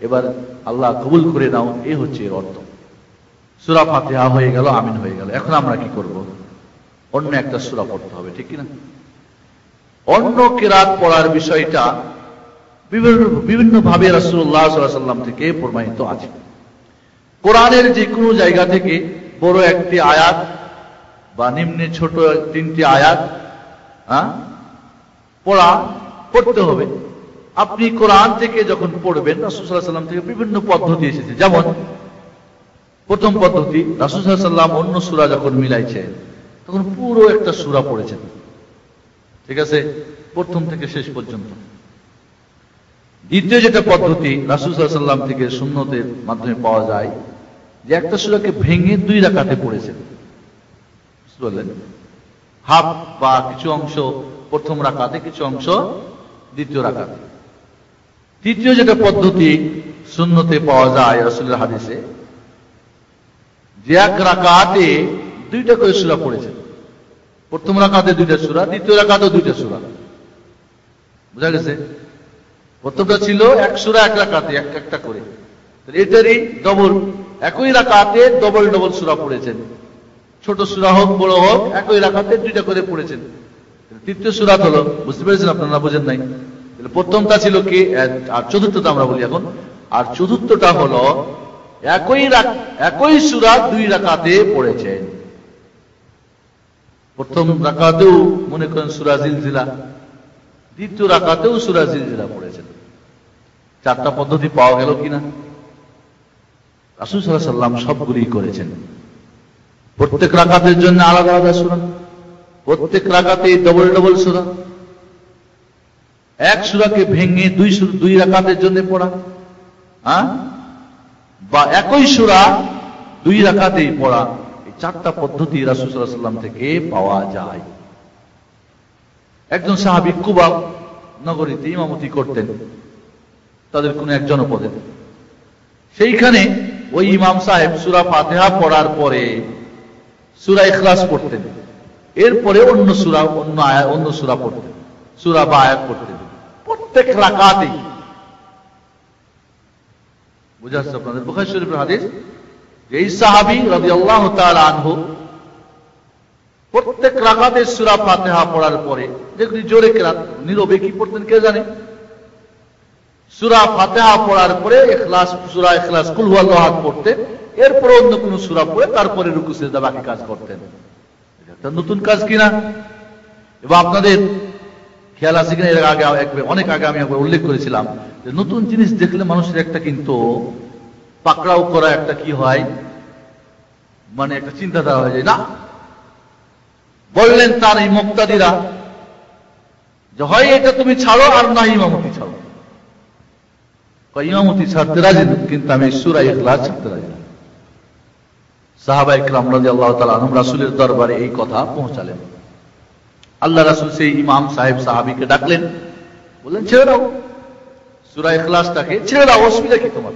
এবার আল্লাহ কবুল করে নাও, এই হচ্ছে এর অর্থ। সূরা ফাতিহা হয়ে গেল, আমিন হয়ে গেল। এখন আমরা কি করব? অন্য একটা সূরা পড়তে হবে, ঠিক না? অন্য কিরাত পড়ার বিষয়টা বিভিন্ন ভাবে রাসূলুল্লাহ সাল্লাল্লাহু আলাইহি ওয়াসাল্লাম থেকে প্রমাণিত আছে। কোরআনের যে কোনো জায়গা থেকে বড় একটি আয়াত বা নিম্নে ছোট তিনটি আয়াত পড়তে হবে। আপনি কোরআন থেকে যখন পড়বেন, রাসূল সাল্লাল্লাহু আলাইহি ওয়াসাল্লাম থেকে বিভিন্ন পদ্ধতি এসেছে। যেমন প্রথম পদ্ধতি, রাসূল সাল্লাল্লাহু আলাইহি ওয়াসাল্লাম অন্য সূরা যখন মিলাইছেন তখন পুরো একটা সূরা পড়েছেন, ঠিক আছে, প্রথম থেকে শেষ পর্যন্ত। দ্বিতীয় যেটা পদ্ধতি রাসূল সাল্লাল্লাহু আলাইহি ওয়াসাল্লাম থেকে সুন্নতের মাধ্যমে পাওয়া যায়, যে একটা সূরাকে ভেঙে 2 রাকাতে পড়েছেন, বুঝতে পারলেন? হাফ বা কিছু অংশ প্রথম রাকাতে, কিছু অংশ দ্বিতীয় রাকাতে। তৃতীয় যেটা পদ্ধতি সুন্নতে পাওয়া যায় রাসূলের হাদিসে, যে এক রাকাতে 2টা করে সূরা পড়েছেন, প্রথম রাকাতে 2টা সূরা, দ্বিতীয় রাকাতেও 2টা সূরা। বুঝা গেছে? প্রথমটা ছিল এক সূরা এক রাকাতে একটা করে, এটারই ডবল, একই রাকাতে ডবল ডবল সূরা পড়েছেন, ছোট সূরা হোক বড় হোক একই রাকাতে 2টা করে পড়েছেন। তৃতীয় সূরা হলো, বুঝতে পেরেছেন আপনারা? বুঝেন নাই? প্রথমটা ছিল কি, আর চতুর্থটা আমরা বলি এখন, আর চতুর্থটা হলো একই সূরা 2 রাকাতে পড়েছেন। প্রথম রাকাতেও মনে করেন সূরা জিলজিলা, দ্বিতীয় রাকাতেও সূরা জিলজিলা পড়েছেন। 4টা পদ্ধতি পাওয়া গেল কিনা? রাসূল সাল্লাল্লাহু আলাইহি ওয়াসাল্লাম সবগুলোই করেছেন। প্রত্যেক রাকাতের জন্য আলাদা আলাদা সূরা, প্রত্যেক রাকাতে ডবল ডবল সূরা, এক সূরাকে ভেঙে 2 রাকাতের জন্য পড়া, বা একই সূরা 2 রাকাতেই পড়া। এই 4টা পদ্ধতি রাসূল সাল্লাল্লাহু আলাইহি ওয়াসাল্লাম থেকে পাওয়া যায়। একজন সাহাবী কুবা নগরীতে ইমামতি করতেন, তাদের কোন এক জনপদে। সেইখানে ওই ইমাম সাহেব সূরা ফাতিহা পড়ার পরে সূরা ইখলাস পড়তেন, এরপরে অন্য সূরা, অন্য সূরা পড়তেন, সূরা বা আয়াত পড়তেন প্রত্যেক রাকাতেই। বুঝা যাচ্ছে আপনাদের? বুখারী শরীফের হাদিস, এই সাহাবী রাদিয়াল্লাহু তাআলা আনহু প্রত্যেক রাকাতে সূরা ফাতিহা পড়ার পরে, যেগুলি জোরে কেরাত, নীরবে কি পড়তেন কে জানে, সূরা ফাতিহা পড়ার পরে ইখলাস, সূরা ইখলাস, কুল হুয়াল্লাহু আহাদ পড়তেন, এরপর অন্য কোন সূরা পড়ে তারপরে রুকু সিজদা বাকি কাজ করতেন। এটা নতুন কাজ কিনা? এবং আপনাদের খেয়াল আছে কিনা, এর আগে অনেক আগে আমি একবার উল্লেখ করেছিলাম যে নতুন জিনিস দেখলে মানুষের একটা কিন্তু পাকড়াও করা একটা কি হয়, মানে একটা চিন্তাধারা হয়ে যায়। না, বললেন তার এই মুক্তাদিরা যে হয় এটা তুমি ছাড়ো আর না ইমামতি ছাড়ো। ইমামতি ছাড়তে রাজি, কিন্তু আমি সূরা ইখলাস ছাড়তে রাজি না। সাহাবা ইকরাম রাদিয়াল্লাহু তাআলা আনহুম রাসূলের দরবারে এই কথা পৌঁছালেন। আল্লাহ রাসূল সেই ইমাম সাহেব সাহাবীকে ডাকলেন, বললেন ছেড়ে দাও সূরা ইখলাসটাকে, ছেড়ে দাও, অসুবিধা কি তোমার?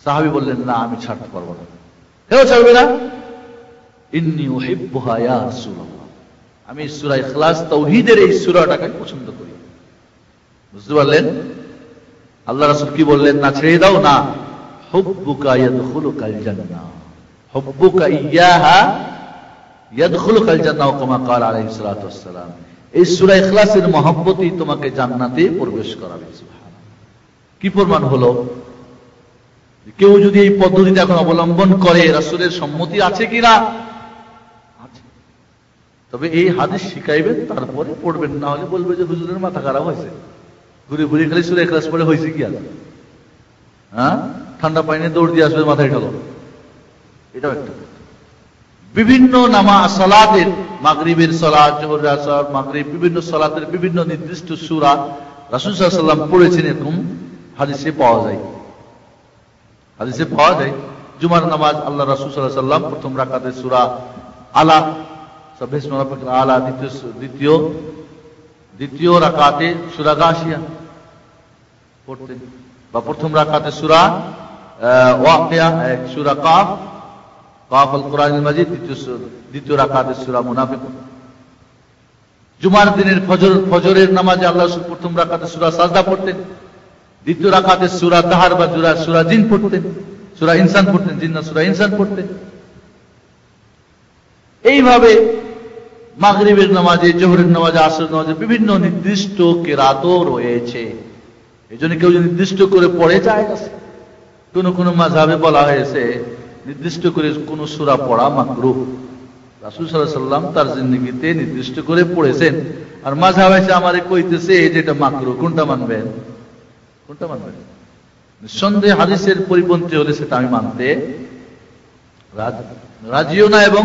সাহাবী বললেন, না আমি ছাড়তে পারবো না। কেন ছাড়বে না? ইন্নী উহিব্বুহা ইয়া রাসূলুল্লাহ, আমি সূরা ইখলাস তাওহীদের এই সূরাটাকে পছন্দ করি। বুঝতে পারলেন? আল্লাহ রাসূল কি বললেন? না ছেড়ে দাও না, হুব্বুকা ইয়াদখুলুকাল জান্নাহ, হুব্বুকা ইয়াহা ইয়াদখুলুকাল জান্নাহ, কামা ক্বাল আলাইহিস সালাতু ওয়াস সালাম। এই সূরা ইখলাসের মহব্বতই তোমাকে জান্নাতে প্রবেশ করাবে। সুবহানাল্লাহ। কি প্রমাণ হলো? কেউ যদি এই পদ্ধতিটা এখন অবলম্বন করে, রাসূলের সম্মতি আছে কিনা? আছে। তবে এই হাদিস শিখাইবেন, তারপরে পড়বেন, না হলে বলবে যে হুজুরের মাথা খারাপ হয়েছে, ঘুরে ঘুরে খালি সূরা ইখলাস পড়ে হয়েছে কি আছে? ঠান্ডা পানি দৌড় দিয়ে আসবে, মাথায় ঢালো। এটাও একটা বিভিন্ন নামাজ সালাতের, মাগরিবের সালাত, জোহরের আসর, মাগরিব, বিভিন্ন সালাতের বিভিন্ন নির্দিষ্ট সূরা রাসূল সাল্লাল্লাহু আলাইহি ওয়াসাল্লাম পড়েছেন, এরকম হাদিসে পাওয়া যায়। হাদিসে পাওয়া যায় জুমার নামাজ আল্লাহ রাসূল সাল্লাল্লাহু আলাইহি ওয়াসাল্লাম প্রথম রাকাতে সূরা আলা, সাব্বিহিসমা রাব্বিকাল আলা, দ্বিতীয় রাকাতে সূরা গাশিয়া পড়তেন, বা প্রথম রাকাতে সূরা ওয়াকিয়া, সূরা কাফ, কাফ আল কোরআনুল মাজিদ, দ্বিতীয় রাকাতে সূরা মুনাফিকুন। জুমার দিনের ফজরের নামাজে আল্লাহ রাসূল প্রথম রাকাতে সূরা সাজদা পড়তেন, দ্বিতীয় রাকাতে সূরা তাহার বা সূরা জিন পড়তেন, সূরা ইনসান পড়তেন, জিন্নাহ সূরা ইনসান পড়তেন। এইভাবে মাগরিবের নামাজে, জোহরের নামাজে, আসরের নামাজে বিভিন্ন নির্দিষ্ট কিরাতও রয়েছে। এইজন্য কেউ যদি নির্দিষ্ট করে পড়ে যায়, কোন কোন মাযহাবে বলা হয়েছে নির্দিষ্ট করে কোন সূরা পড়া মাকরুহ। রাসূল সাল্লাল্লাহু আলাইহি ওয়াসাল্লাম তার জিন্দেগিতে নির্দিষ্ট করে পড়েছেন, আর মাযহাব এসে আমারে কইতেছে যে এটা মাকরুহ। কোনটা মানবেন? কোনটা মানবেন? নিঃসন্দেহে হাদিসের পরিপন্থী হলে সেটা আমি মানতে রাজিও না এবং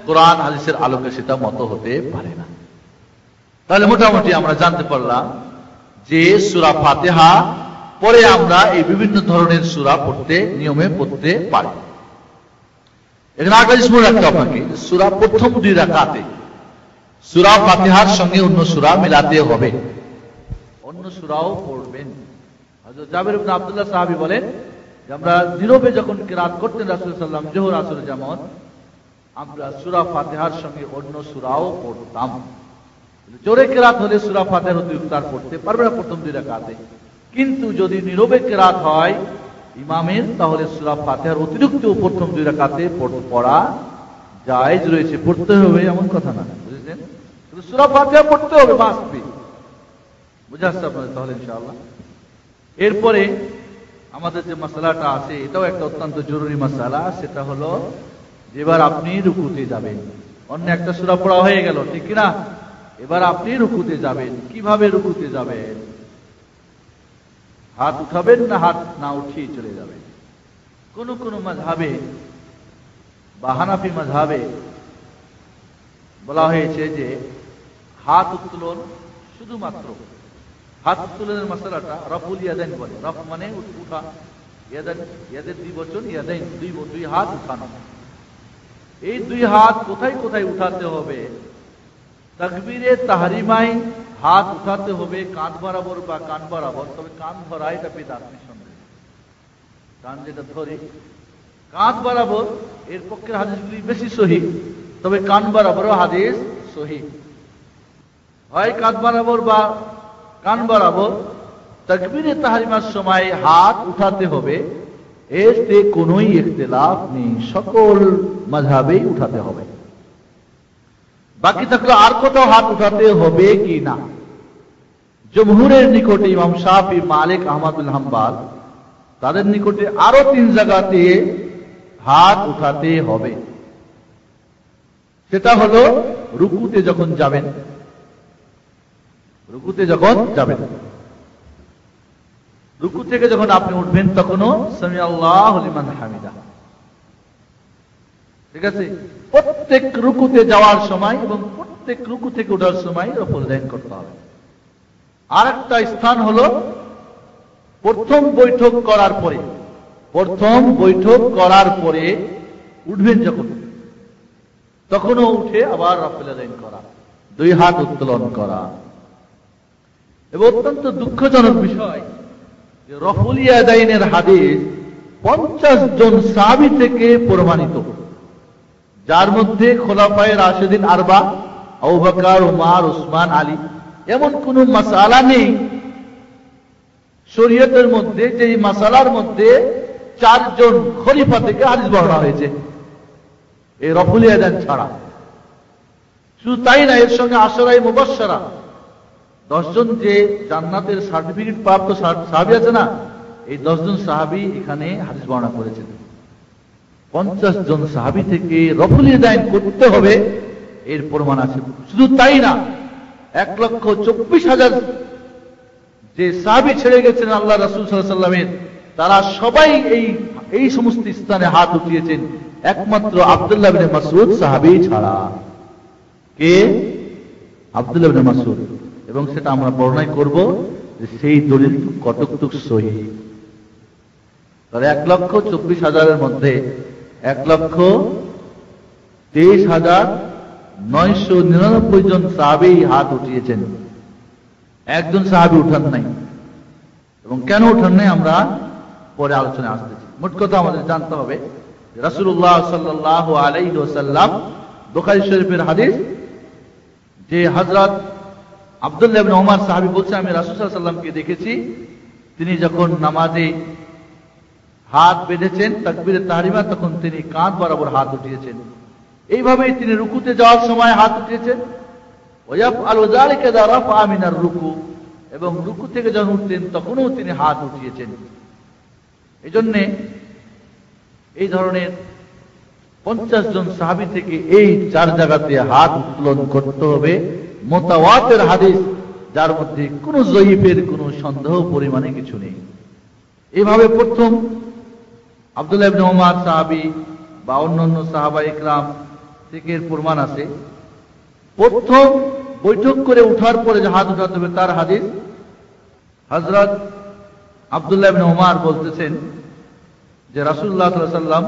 কোরআন হাদিসের আলোকে সেটা মত হতে পারে না। তাহলে মোটামুটি আমরা জানতে পারলাম যে সূরা ফাতিহা পরে আমরা এই বিভিন্ন ধরনের সূরা পড়তে নিয়মে পড়তে পারি। এখানে আগে স্মরণ রাখতে আপনাকে সূরা প্রথম 2 রাকাতে সূরা ফাতিহার সঙ্গে অন্য সূরা মিলাতে হবে, অন্য সূরাও পড়বেন। হযরত জাবের ইবনে আব্দুল্লাহ সাহাবী বলেন যে আমরা নীরবে যখন কিরাত করতেন রাসূল সাল্লাল্লাহু আলাইহি ওয়াসাল্লাম যোহর আসর জামাত, আমরা সূরা ফাতিহার সঙ্গে অন্য সূরাও পড়তাম। জোরে কিরাত হলে সূরা ফাতিহার অতিরিক্ত আর পড়তে পারবে না প্রথম 2 রাকাতে, কিন্তু যদি নীরবে কিরাত হয় ইমামের, তাহলে সূরা ফাতিহার অতিরিক্ত প্রথম 2 রাকাতে পড়া জায়েজ রয়েছে। পড়তে হবে এমন কথা না, বুঝেছেন? সূরা ফাতিহা পড়তে হবে, মাসবি। বুঝে আসছে আপনাদের তাহলে ইনশাআল্লাহ। এরপরে আমাদের যে মাসালাটা আছে এটাও একটা অত্যন্ত জরুরি মাসালা, সেটা হলো যে এবার আপনি রুকুতে যাবেন। অন্য একটা সূরা পড়া হয়ে গেল, ঠিক কি না? এবার আপনি রুকুতে যাবেন। কিভাবে রুকুতে যাবেন? হাত উঠাবেন না হাত না উঠিয়ে চলে যাবেন? কোন কোন মাযহাবে বা হানাফি মাযহাবে বলা হয়েছে যে হাত উত্তোলন, শুধুমাত্র হাত উত্তোলনের মাসালাটা রফুল ইয়াদাইন বলে। রফ মানে উঠা, ইয়াদাইন ইয়াদের দ্বিবচন, ইয়াদাইন দুই হাত উঠানো। এই 2 হাত কোথায় কোথায় উঠাতে হবে? তাকবীরে তাহরিমায় হাত উঠাতে হবে কাঁধ বরাবর বা কান বরাবর, তবে কান ধরা এটা বিদআত নিঃসন্দেহে। কান যেটা ধরি কাঁধ বরাবর, এর পক্ষের হাদিসগুলি বেশি সহিহ, তবে কান বরাবরও হাদিস সহিহ। হয় কাঁধ বরাবর বা কান বরাবর তাকবীরে তাহরিমার সময় হাত উঠাতে হবে, এতে কোনোই ইখতিলাফ নেই, সকল মাযহাবেই উঠাতে হবে। বাকি থাকলে আর কোথাও হাত উঠাতে হবে কি না? জমহুরের নিকটে ইমাম শাফি, মালিক, আহমদুল হাম্বাল তাদের নিকটে আরো 3 জায়গাতে হাত উঠাতে হবে। সেটা হলো রুকুতে যখন যাবেন, রুকুতে যখন যাবেন, রুকু থেকে যখন আপনি উঠবেন তখনও সামি আল্লাহু লিমান হামিদা, ঠিক আছে? প্রত্যেক রুকুতে যাওয়ার সময় এবং প্রত্যেক রুকু থেকে ওঠার সময় রফুল ইয়াদাইন করতে হবে। আরেকটা স্থান হলো প্রথম বৈঠক করার পরে, প্রথম বৈঠক করার পরে উঠবেন যখন, তখনও উঠে আবার রফুল ইয়াদাইন করা, 2 হাত উত্তোলন করা। এবং অত্যন্ত দুঃখজনক বিষয় যে রফুল ইয়াদাইনের হাদিস 50 জন সাহাবী থেকে প্রমাণিত, যার মধ্যে খোলাফায়ে রাশিদিন আরবা আবু বকর, উমর, উসমান, আলী, এমন কোন মাসালা নেই শরীয়তের মধ্যে যে এই মাসালার মধ্যে 4 জন খলিফা থেকে হাদিস বর্ণনা হয়েছে এই রফুল ইয়াদাইন ছাড়া। শুধু তাই না, এর সঙ্গে আশরায়ে মুবাশশারা 10 জন যে জান্নাতের সার্টিফিকেট প্রাপ্ত সাহাবী আছে না, এই 10 জন সাহাবী এখানে হাদিস বর্ণনা করেছেন। 50 জন সাহাবী থেকে রফুল ইয়াদাইন করতে হবে এর প্রমাণ আছে। শুধু তাই না, 1,24,000 যে সাহাবী ছেড়ে গেছেন আল্লাহ রাসূল সাল্লাল্লাহু আলাইহি ওয়াসাল্লামের, তারা সবাই এই সমস্ত স্থানে হাত উঠিয়েছেন একমাত্র আব্দুল্লাহ ইবনে মাসউদ সাহাবী ছাড়া। কে? আব্দুল্লাহ ইবনে মাসউদ। এবং সেটা আমরা বর্ণনা করব যে সেই দলিল কতটুকু সহিহ। তাহলে 1,24,000 এর মধ্যে 1,23,999 জন সাহাবী হাত উঠিয়েছেন, একজন সাহাবী উঠান নাই। এবং কেন উঠান নাই আমরা পরে আলোচনায় আসতেছি। মোট কথা আমাদের জানতে হবে যে রাসূলুল্লাহ সাল্লাল্লাহু আলাইহি ওয়াসাল্লাম, বুখারী শরীফের হাদিস, যে হযরত আব্দুল্লাহ ইবনে ওমর সাহাবী বলছেন, আমি রাসূল সাল্লাল্লাহু আলাইহি ওয়াসাল্লামকে দেখেছি তিনি যখন নামাজে হাত বেঁধেছেন তাকবীরে তাহরিমা, তখন তিনি কাঁধ বরাবর হাত উঠিয়েছেন। এইভাবেই তিনি রুকুতে যাওয়ার সময় হাত উঠিয়েছেন। ওয়াফআলু যালিকা ইযা রাফআ মিনার রুকু, এবং রুকু থেকে যখন উঠলেন তখনও তিনি হাত উঠিয়েছেন। এজন্য এই ধরনের 50 জন সাহাবী থেকে এই 4 জায়গাতে হাত উত্তোলন করতে হবে। মুতাওয়াতির হাদিস, যার মধ্যে কোনো জয়ীফের কোনো সন্দেহ পরিমাণে কিছু নেই। এইভাবে প্রথম আব্দুল্লাহ ইবনে ওমর সাহাবী বা অন্যান্য সাহাবা ইকরাম থেকে এর প্রমাণ আছে। প্রথম বৈঠক করে উঠার পরে যে হাত উঠাতে হবে তার হাদিস হযরত আব্দুল্লাহ ইবনে ওমর বলতেছেন যে রাসূলুল্লাহ সাল্লাল্লাহু আলাইহি ওয়াসাল্লাম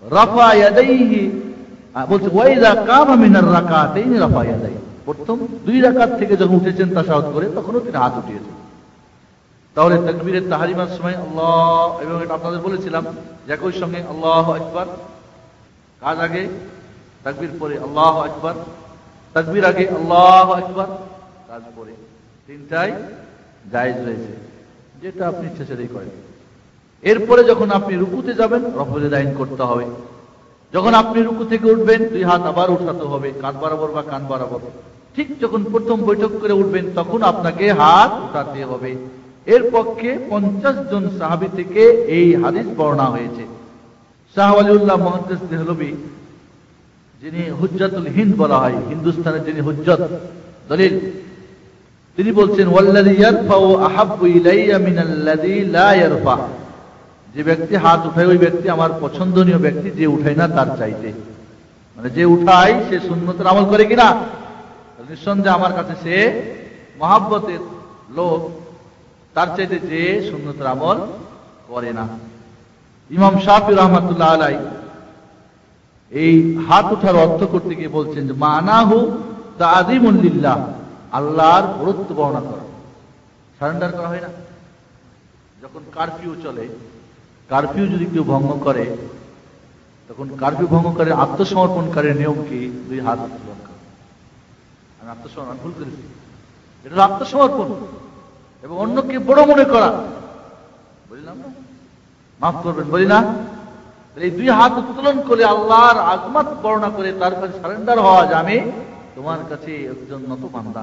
রাফা ইয়াদাইহি বলতে ওয়াইদা কামা মিনার রাকাতাইনি রাফা ইয়াদাইহি, প্রথম 2 রাকাত থেকে যখন উঠেছেন তাশাহুদ করে তখনও তিনি হাত উঠিয়েছেন। তাহলে তাকবীরের তাহরিমার সময় আল্লাহ, এবং এটা আপনাদের বলেছিলাম যে একই সঙ্গে আল্লাহু আকবার, কাজ আগে তাকবীর পরে আল্লাহু আকবার, তাকবীর আগে আল্লাহু আকবার, কাজ পরে, তিনটাই জায়েজ রয়েছে, যেটা আপনি ইচ্ছা সেটাই করেন। এরপরে যখন আপনি রুকুতে যাবেন রফুল ইয়াদাইন করতে হবে। যখন আপনি রুকু থেকে উঠবেন 2 হাত আবার উঠাতে হবে, কাঁধ বরাবর বা কান বরাবর। ঠিক যখন প্রথম বৈঠক করে উঠবেন তখন আপনাকে হাত উঠাতে হবে। এর পক্ষে 50 জন সাহাবী থেকে এই হাদিস বর্ণনা হয়েছে। শাহ ওয়ালিউল্লাহ মুহাদ্দিস দেহলভী, যিনি হুজ্জাতুল হিন্দ বলা হয়, হিন্দুস্তানের যিনি হুজ্জত দলিল, তিনি বলছেন ওয়াল্লাযী ইয়ারফাউ আহাব্বু ইলাইয়া মিনাল্লাযী লা ইয়ারফা, যে ব্যক্তি হাত উঠায় ওই ব্যক্তি আমার পছন্দনীয় ব্যক্তি, যে উঠায় না তার চাইতে। মানে যে উঠায় সে সুন্নতের আমল করে কিনা, নিঃসন্দেহে আমার কাছে সে মহাব্বতের লোক, তার চাইতে যে সুন্নতের আমল করে না। ইমাম শাফি রাহমাতুল্লাহ আলাইহি এই হাত উঠার অর্থ করতে গিয়ে বলছেন যে মানাহু তাযীমুন লিল্লাহ, আল্লাহর গুরুত্ব বর্ণনা করা, সারেন্ডার করা হয় না। যখন কারফিউ চলে, কারফিউ যদি কেউ ভঙ্গ করে তখন কারফিউ ভঙ্গকারী আত্মসমর্পণকারীর নিয়ম কি? 2 হাত উত্তোলন করা। আমি আত্মসমর্পণ ভুল করেছি, এটা হলো আত্মসমর্পণ এবং অন্যকে বড় মনে করা, বললাম না, মাফ করবেন বলি না। এই 2 হাত উত্তোলন করে আল্লাহর আজমত বর্ণনা করে তার কাছে সারেন্ডার হওয়া যে আমি তোমার কাছে একজন নত বান্দা।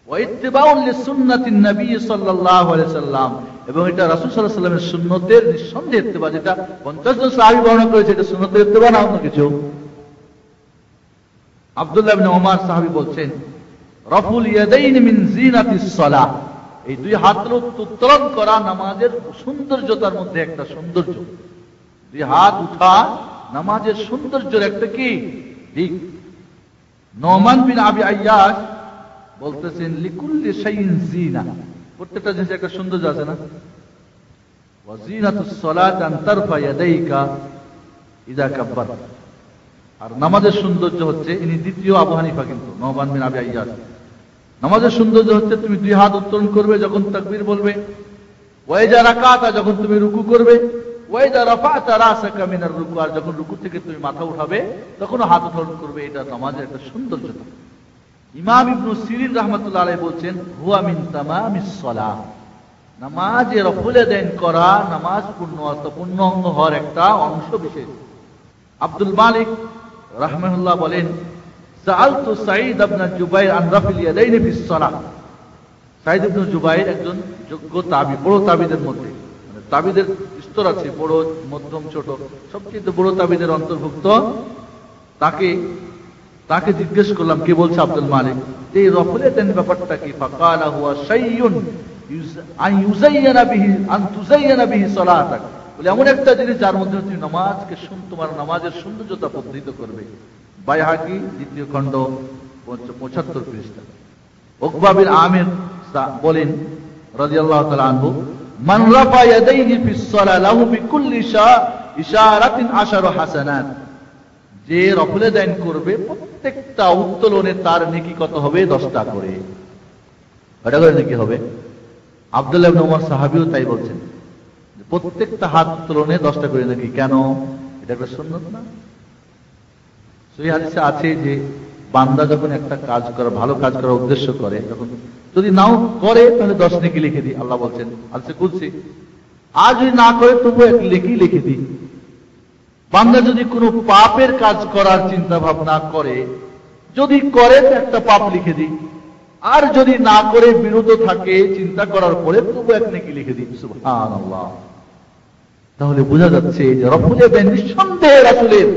ওয়া ইত্তিবাউন লিসুন্নাতিন নবী সাল্লাল্লাহু আলাইহি ওয়াসাল্লাম, এবং এটা রাসূল সাল্লাল্লাহু আলাইহি ওয়াসাল্লামের সুন্নতের নিঃসন্দেহে ইত্তিবা, যেটা 50 জন সাহাবী বর্ণনা করেছে, এটা সুন্নতের ইত্তিবা না অন্য কিছু। আব্দুল্লাহ ইবনে ওমর সাহাবী বলছেন রাফুল ইয়াদাইন মিন জিনাতিস সালাহ, এই 2 হাত উত্তোলন করা নামাজের সৌন্দর্যতার মধ্যে একটা সৌন্দর্য। 2 হাত উঠা নামাজের সৌন্দর্যের একটা কি দিক। নোমান বিন আবি আইয়াস বলতেছেন লিকুল্লি শাইইন জিনা, প্রত্যেকটা জিনিসের একটা সৌন্দর্য আছে না। ওয়া জিনাতুস সালাত আন তারফা ইয়াদাইকা ইযা কাব্বার, আর নামাজের সৌন্দর্য হচ্ছে, ইনি দ্বিতীয় আবু হানিফা কিন্তু নোমান বিন আবি আইয়াস, নামাজের সৌন্দর্য হচ্ছে তুমি 2 হাত উত্তোলন করবে যখন তাকবীর বলবে, ওয়া ইযা রাকাতা, যখন তুমি রুকু করবে, ওয়া ইযা রাফা'তা রাসাকা মিনার রুকু, আর যখন রুকু থেকে তুমি মাথা উঠাবে তখন হাত উত্তোলন করবে। এটা নামাজের একটা সৌন্দর্যতা। ইমাম ইবনে সিরিন রাহমাতুল্লাহ আলাইহি বলছেন হুয়া মিন তামামিস সালাহ, নামাজে রফুল ইয়াদাইন করা নামাজ পূর্ণ অঙ্গ হওয়ার একটা অংশ বিশেষ। আব্দুল মালিক রাহমাহুল্লাহ বলেন সাআলতু সাঈদ ইবনে জুবাইর আন রাফিল ইয়াদাইনি ফিস সালাহ, সাঈদ ইবনে জুবাইর একজন যোগ্য তাবী, বড় তাবীদের মধ্যে, মানে তাবীদের স্তর আছে বড়, মধ্যম, ছোট, সবচেয়ে বড় তাবীদের অন্তর্ভুক্ত। তাকে জিজ্ঞেস করলাম, কে বলছে? আব্দুল মালিক, যে রফুল ইয়াদাইন ব্যাপারটা কি? ফাকালা হুয়া শাইউন আন ইউযায়্যানা বিহি আন তুযায়্যানা বিহি সালাতাক, বলে এমন একটা জিনিস যার মধ্যে তুমি নামাজকে তোমার নামাজের সৌন্দর্যতা বর্ধিত করবে। বাইহাকি 2য় খণ্ড 75 পৃষ্ঠা। উকবা বিন আমির বলেন রাদিয়াল্লাহু তাআলা আনহু, মান রাফা ইয়াদাইহি ফিস সালাহ লাহু বিকুল্লি ইশারাতিন 10 হাসানাত, যে রফুল ইয়াদাইন করবে প্রত্যেকটা উত্তোলনে তার নেকি কত হবে? 10টা করে। কয়টা করে নেকি হবে? আব্দুল্লাহ ইবনে ওমর সাহাবীও তাই বলছেন, প্রত্যেকটা হাত উত্তোলনে 10টা করে নেকি। কেন? এটা একটা সুন্নাত না? সহিহ হাদিসে আছে যে বান্দা যখন একটা কাজ করে, ভালো কাজ করার উদ্দেশ্য করে, তখন যদি নাও করে তাহলে 10 নেকি লিখে দিই, আল্লাহ বলছেন হাদিসে কুদসি। আর যদি না করে তবু 1 নেকি লিখে দিই। বান্দা যদি কোনো পাপের কাজ করার চিন্তা ভাবনা করে, যদি করে তো একটা পাপ লিখে দিই, আর যদি না করে বিরত থাকে চিন্তা করার পরে তবু 1 নেকি লিখে দিই। সুবহানাল্লাহ। তাহলে বোঝা যাচ্ছে যে রফুল ইয়াদাইন নিঃসন্দেহে রাসূলের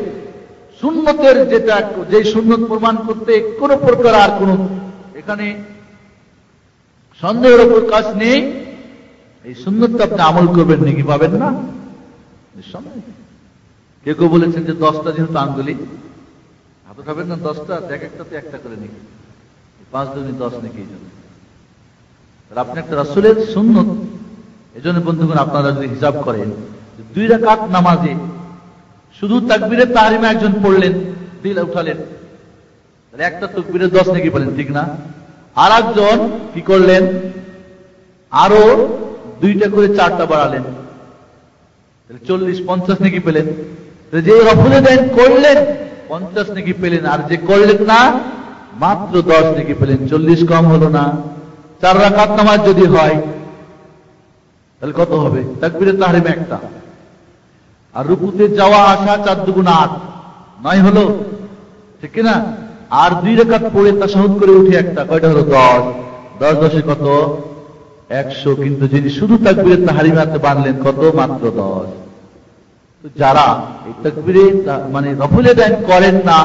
সুন্নতের, যেটা যে সুন্নত প্রমাণ করতে কোনো প্রকার আর কোনো এখানে সন্দেহের উপর কাজ নেই। এই সুন্নতটা আপনি আমল করবেন, নেকি পাবেন না নিঃসন্দেহে। কেউ বলেছেন যে 10টা যেহেতু আঙ্গুলি, হাত উঠাবেন না 10টা, এক একটাতে একটা করে নেকি, 5 দুগুণে 10 নেকি। এই জন্য আপনি একটা রাসূলের সুন্নত। এই জন্য বন্ধুগণ, আপনারা যদি হিসাব করেন 2 রাকাত নামাজে শুধু তাকবীরে তাহরিমা একজন পড়লেন, দিল উঠালেন, তাহলে একটা তাকবীরে 10 নেকি পেলেন, ঠিক না? আর একজন কি করলেন, আরো 2টা করে 4টা বাড়ালেন, তাহলে 40-50 নেকি পেলেন। যে রফুল ইয়াদাইন করলেন 50 নেকি পেলেন, আর যে করলেন না মাত্র 10 নেকি পেলেন। 40 কম হলো না? 4 রাকাত নামাজ যদি হয় তাহলে কত হবে? তাকবীরে তাহরিমা একটা, আর রুকুতে যাওয়া আসা 4 দুগুণ 8, 9 হলো, ঠিক না? আর 2 রাকাত পড়ে তাশাহুদ করে উঠে একটা, কয়টা হলো? 10। 10 10 কত? 100। কিন্তু যিনি শুধু তাকবীরে তাহরিমাতে বাঁধলেন কত? মাত্র 10। তো যারা এই তাকবীরে মানে রফুল ইয়াদাইন করেন না,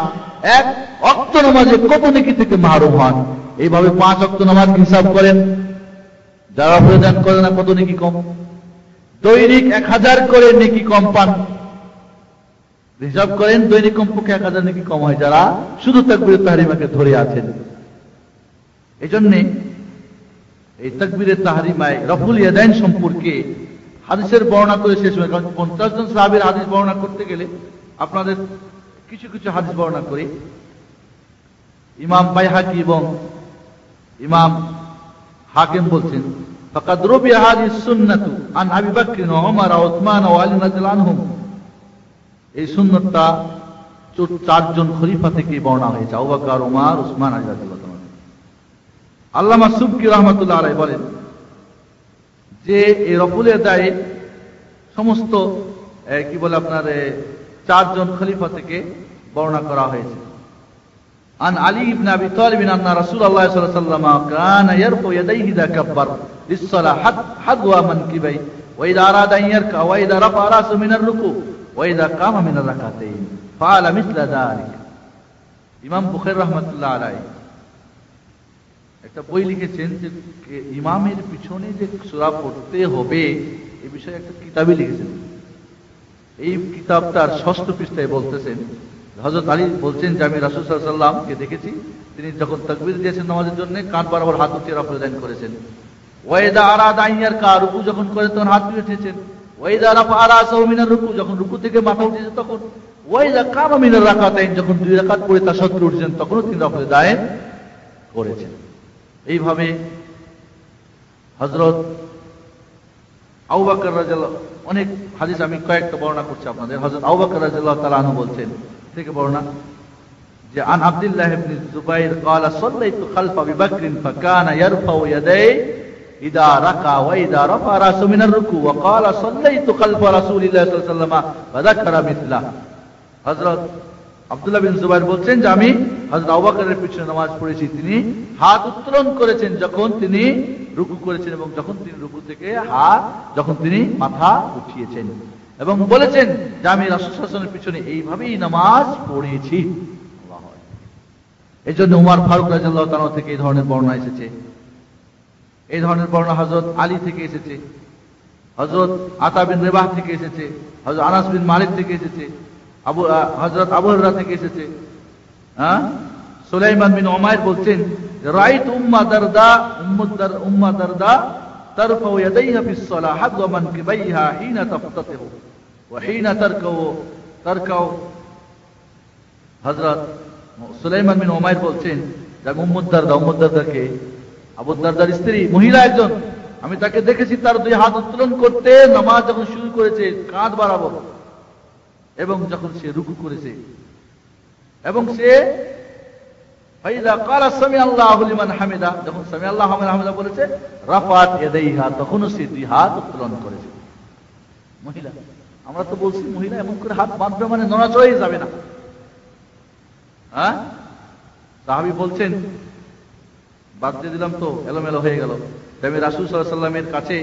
এক ওয়াক্ত নামাজে কত নেকি থেকে মাহরুম হন। এইভাবে 5 ওয়াক্ত নামাজ হিসাব করেন, যারা রফুল ইয়াদাইন করে না কত নেকি কম। দৈনিক 1000 করে নেকি কম পান। হিসাব করেন, দৈনিক কমপক্ষে 1000 নেকি কম হয় যারা শুধু তাকবীরে তাহরিমাকে ধরে আছেন। এই জন্য এই তাকবীরে তাহরিমায় রফুল ইয়াদাইন সম্পর্কে হাদিসের বর্ণনা করে শেষ হয়। কারণ 50 জন সাহাবীর হাদিস বর্ণনা করতে গেলে আপনাদের কিছু কিছু হাদিস বর্ণনা করি। ইমাম বাইহাকি এবং ইমাম হাকিম বলছেন, ফাকাদ রুবিয়া হাদিস সুন্নাতু আন আবি বকর ওয়া উমর ওয়া উসমান ওয়া আলী রাদিয়াল্লাহু আনহুম। এই সুন্নাতটা 4 জন খলিফা থেকে বর্ণনা হয়েছে, আবু বকর, উমর, উসমান, আলী রাদিয়াল্লাহু আনহু। আল্লামা সুবকি রাহমাতুল্লাহ আলাইহি বলেন যে এই রফুল ইয়াদাইন সমস্ত কি বলে আপনার 4 জন খলিফা থেকে বর্ণনা করা হয়েছে। আন আলী ইবনে আবি তালিব আন্না রাসূলুল্লাহ সাল্লাল্লাহু আলাইহি ওয়াসাল্লাম কানা ইয়ারফু ইয়াদাইহি ইযা কাব্বার লিস-সালাহ হাদওয়া মানকিবাই ওয়া ইযা আরাদা আন ইয়ারকা ওয়া ইযা রাফা রাসু মিনার রুকু ওয়া ইযা কামা মিনার রাকাতাইন ফাআলা মিসলা যালিক। ইমাম বুখারী রাহমাতুল্লাহ আলাইহি একটা বই লিখেছেন যে ইমামের পিছনে যে সূরা পড়তে হবে এই বিষয়ে একটা কিতাবই লিখেছেন। এই কিতাবটার 6ষ্ঠ পৃষ্ঠায় বলতেছেন, হযরত আলী বলছেন যে আমি রাসূল সাল্লাল্লাহু আলাইহি ওয়াসাল্লামকে দেখেছি, তিনি যখন তাকবীর দিয়েছেন নামাজের জন্য কাঁধ বরাবর হাত উঠিয়ে রফুল ইয়াদাইন করেছেন। ওয়া ইযা আরাদা আন ইয়ারকা, রুকু যখন করেন তখন হাত উঠিয়েছেন। ওয়া ইযা রাফা রাসাহু মিনার রুকু, যখন রুকু থেকে মাথা উঠিয়েছেন তখন। ওয়া ইযা কামা মিনার রাকাতাইন, যখন 2 রাকাত পড়ে তাশাহুদ করে উঠেছেন তখনও তিনি রফুল ইয়াদাইন করেছেন। এইভাবে হযরত আবু বকর রাদিয়াল্লাহু, অনেক হাদিস আমি কয়েকটা বর্ণনা করছি আপনাদের। হযরত আবু বকর রাদিয়াল্লাহু তাআলা আনহু বলছেন থেকে বর্ণনা যে আন আব্দুল্লাহ ইবনে জুবাইর قال صليت خلف ابي بكر فكان يرفع يديه اذا ركع واذا رفع راسه من الركوع وقال صليت خلف رسول الله صلى الله عليه وسلم فذكر مثله। হযরত আব্দুল্লাহ বিন জুবাইর বলছেন যে আমি হযরত আবু বকরের পিছনে নামাজ পড়েছি, তিনি হাত উত্তোলন করেছেন যখন তিনি রুকু করেছেন এবং যখন তিনি রুকু থেকে যখন তিনি মাথা উঠিয়েছেন, এবং বলেছেন যে আমি রাসূল সাল্লাল্লাহু আলাইহি ওয়াসাল্লামের পিছনে এইভাবেই নামাজ পড়েছি। এই জন্য উমর ফারুক রাদিয়াল্লাহু তাআলা থেকে এই ধরনের বর্ণনা এসেছে। এই ধরনের বর্ণনা হযরত আলী থেকে এসেছে, হযরত আতা বিন রিবাহ থেকে এসেছে, হযরত আনাস বিন মালিক থেকে এসেছে, হযরত আবু হুরায়রা থেকে এসেছে। সুলাইমান বিন উমাইর বলছেন রাআইত উম্মা দারদা তারফাউ ইয়াদাইহা ফিস সালাহ হাদওয়া মানকিবাইহা হিনা তাফতাতিহু ওয়া হিনা তারকাউ। হযরত সুলাইমান বিন উমাইর বলছেন যে উম্মু দারদাকে, আবু দারদার স্ত্রী মহিলা একজন, আমি তাকে দেখেছি তার 2 হাত উত্তোলন করতে নামাজ যখন শুরু করেছে কাঁধ বরাবর, এবং যখন সে রুকু করেছে, এবং সে ফাইদা ক্বালা সামি আল্লাহু লিমান হামিদা, যখন সামি আল্লাহু লিমান হামিদা বলেছে রাফাত ইয়াদাইহা, তখনও সে 2 হাত উত্তোলন করেছে। মহিলা, আমরা তো বলছি মহিলা এমন করে হাত বাঁধবে মানে নড়াচড়াই যাবে না। সাহাবী বলছেন বাদ দিয়ে দিলাম তো এলোমেলো হয়ে গেল। আমি রাসূল সাল্লাল্লাহু আলাইহি ওয়াসাল্লামের কাছে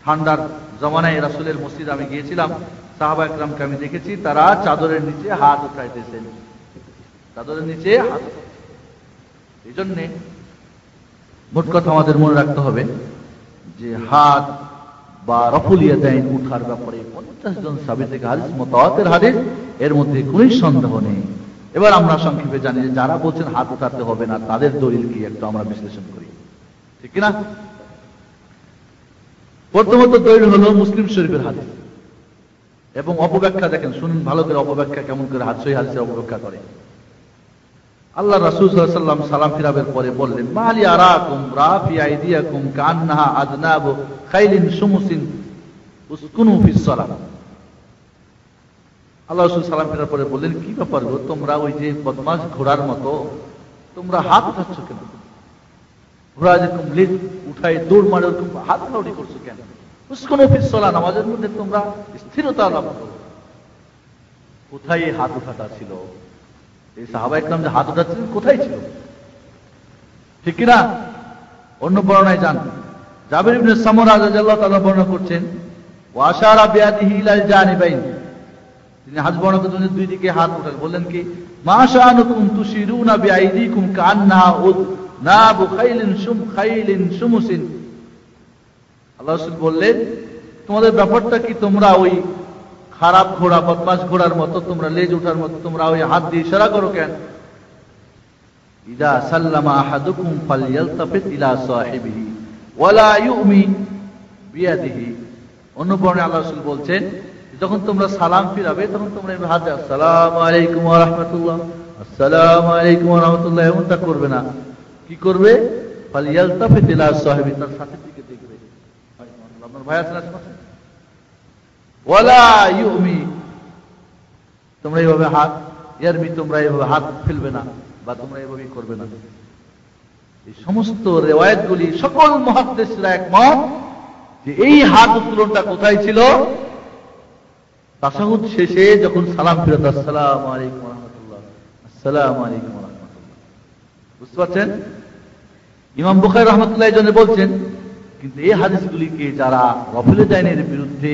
ঠান্ডার জমানায় রাসূলের মসজিদে আমি গিয়েছিলাম, সাহাবা একরামকে আমি দেখেছি তারা চাদরের নিচে হাত উঠাইতেছেন, চাদরের নিচে হাত। এই জন্যে মোট কথা আমাদের মনে রাখতে হবে যে হাত বা রফুল ইয়াদাইন উঠার ব্যাপারে 50 জন সাহাবী থেকে হাদিস মুতাওয়াতির হাদিস, এর মধ্যে কোনো সন্দেহ নেই। এবার আমরা সংক্ষেপে জানি যে যারা বলছেন হাত উঠাতে হবে না তাদের দলিল কি একটু আমরা বিশ্লেষণ করি, ঠিক কিনা? প্রথমত দলিল হলো মুসলিম শরীফের হাদিস এবং অপব্যাখ্যা দেখেন, শুনুন ভালো করে অপব্যাখ্যা কেমন করে সহিহ হাদিসের অপব্যাখ্যা করে। আল্লাহ রাসূল সাল্লাল্লাহু আলাইহি ওয়াসাল্লাম সালাম ফিরাবের পরে বললেন, মালি আরাকুম রাফি আইদিয়াকুম কান্নাহা আযনাবু খাইলিন শুমুসিন উসকুনু ফিস সালাহ। আল্লাহ রাসূল সালাম ফেরার পরে বললেন, কি ব্যাপার গো, তোমরা ওই যে বদমাশ ঘোড়ার মতো তোমরা হাত উঠাচ্ছ কেন? ঘোড়া যেরকম লেজ উঠায় দৌড় মারে ওরকম হাত লাউড়ি করছো কেন? উসকুনু ফিস সালাহ, নামাজের মধ্যে তোমরা স্থিরতা লাভ করো। কোথায় এই হাত উঠাটা ছিল? এই সাহাবায়ে কেরাম যে হাত উঠাচ্ছিলেন কোথায় ছিল? ঠিক কিনা? অন্য বর্ণনায় যান, জাবির ইবনে সামুরা রাদিয়াল্লাহু তাআলা বর্ণনা করছেন, ওয়া আশারা বিয়াদিহি ইলাল জানিবাইন, তিনি হাত বর্ণনা করছেন দুই দিকে হাত উঠালেন, বললেন কি, মা শাআনুকুম তুশিরুনা বিআইদিকুম কান্নাহা উযনাবু খাইলিন শুমুসিন। আল্লাহ রাসূল বললেন, তোমাদের ব্যাপারটা কি, তোমরা ওই খারাপ ঘোড়া বদমাশ ঘোড়ার মতো, তোমরা লেজ উঠার মতো তোমরা ওই হাত দিয়ে ইশারা করো কেন? ইদা সাল্লামা আহাদুকুম ফালইয়ালতাফিত ইলা সাহিবিহি ওয়ালা ইউমি বিয়াদিহি। অন্য বর্ণনায় আল্লাহ রাসূল বলছেন, যখন তোমরা সালাম ফিরাবে তখন তোমরা এই হাত দিয়ে আসসালামু আলাইকুম ওয়া রাহমাতুল্লাহ, আসসালামু আলাইকুম ওয়া রাহমাতুল্লাহ এমনটা করবে না। কি করবে? ফালইয়ালতাফিত ইলা সাহিবি, তার সাথীর দিকে দেখবে। আপনার ভাই আছেন আশেপাশে? ওয়ালা ইউমি, তোমরা এইভাবে হাত ইয়ারমি, তোমরা এইভাবে হাত ফেলবে না বা তোমরা এইভাবে করবে না। এই সমস্ত রিওয়ায়াতগুলি সকল মুহাদ্দিসরা একমত যে এই হাত উত্তোলনটা কোথায় ছিল? তাশাহুদ শেষে যখন সালাম ফিরাত, আসসালামু আলাইকুম ওয়া রাহমাতুল্লাহ, আসসালামু আলাইকুম ওয়া রাহমাতুল্লাহ। বুঝতে পারছেন? ইমাম বুখারী রাহমাতুল্লাহ জন্য বলছেন, কিন্তু এই হাদিসগুলিকে যারা রফুল দাইনের বিরুদ্ধে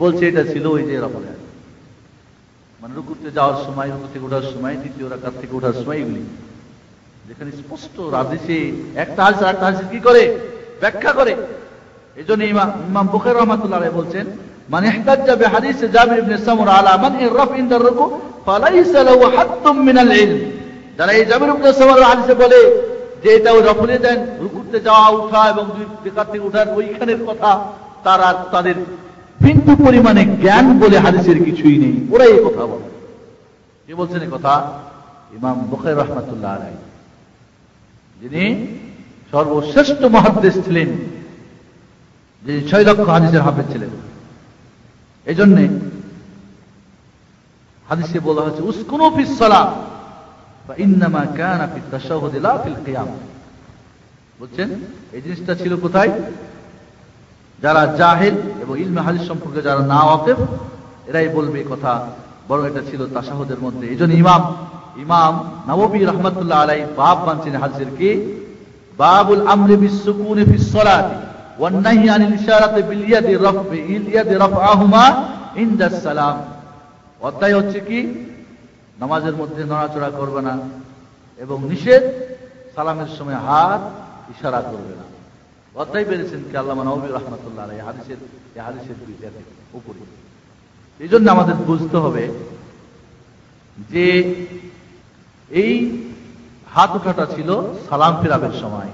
বলছে, এটা ছিল ওই যে রফুল দাইন, মানে রুকুতে যাওয়ার সময়, রুকু থেকে ওঠার সময়, দ্বিতীয় রাকাত থেকে ওঠার সময়, এগুলি যেখানে স্পষ্ট হাদিসে একটা হাদিস আরেকটা হাদিস কি করে ব্যাখ্যা করে। এই জন্য ইমাম বুখারী রাহমাতুল্লাহ আলাইহি বলছেন, মান ইহতাজ্জা বিহাদিস জাবির ইবনে সামুরা আলা মান ইরফ ইনদা রুকু ফালাইসা লাহু হাত্তুম মিনাল ইলম। যারা এই জাবির ইবনে সামুরা হাদিসে বলে যে এটা ওই রফুলে দেন, রুকুতে যাওয়া ওঠা এবং দুই রাকাত থেকে ওঠার ওইখানের কথা, তারা তাদের বিন্দু পরিমাণে জ্ঞান বলে হাদিসের কিছুই নেই, ওরা এই কথা বলে। কে বলছেন এই কথা? ইমাম বুখারী রাহমাতুল্লাহ আলাইহি, যিনি সর্বশ্রেষ্ঠ মুহাদ্দিস ছিলেন, যে 6 লক্ষ হাদিসের হাফেজ ছিলেন। এই জন্য হাদিসে বলা হয়েছে উসকুনু ফিস সালাহ ফা ইন্নামা কানা ফিত তাশাহুদ লা ফিল কিয়াম। বুঝছেন? এই জিনিসটা ছিল কোথায়? যারা জাহিল এবং ইলমে হাদিস সম্পর্কে যারা না ওয়াকিফ, এরাই বলবে কথা, বড় এটা ছিল তাশাহুদের মধ্যে। এই জন্য ইমাম নববী রাহমাতুল্লাহ আলাইহি বাব বানছেন হাদিসের কি, বাবুল আমরি বিস সুকুনি ফিস সালাতি ওয়ান নাহyi আনিল ইশারাতি বিল ইয়াদি রাফআহুমা ইনদাস সালাম। অধ্যায় হচ্ছে কি, নামাজের মধ্যে নড়াচড়া করবে না এবং নিষেধ সালামের সময় হাত ইশারা করবে না। অধ্যায় পেরেছেন কি আল্লামা নববী রাহমাতুল্লাহ আলাইহি এই হাদিসের উপরে। এই জন্য আমাদের বুঝতে হবে যে এই হাত উঠাটা ছিল সালাম ফিরাবের সময়,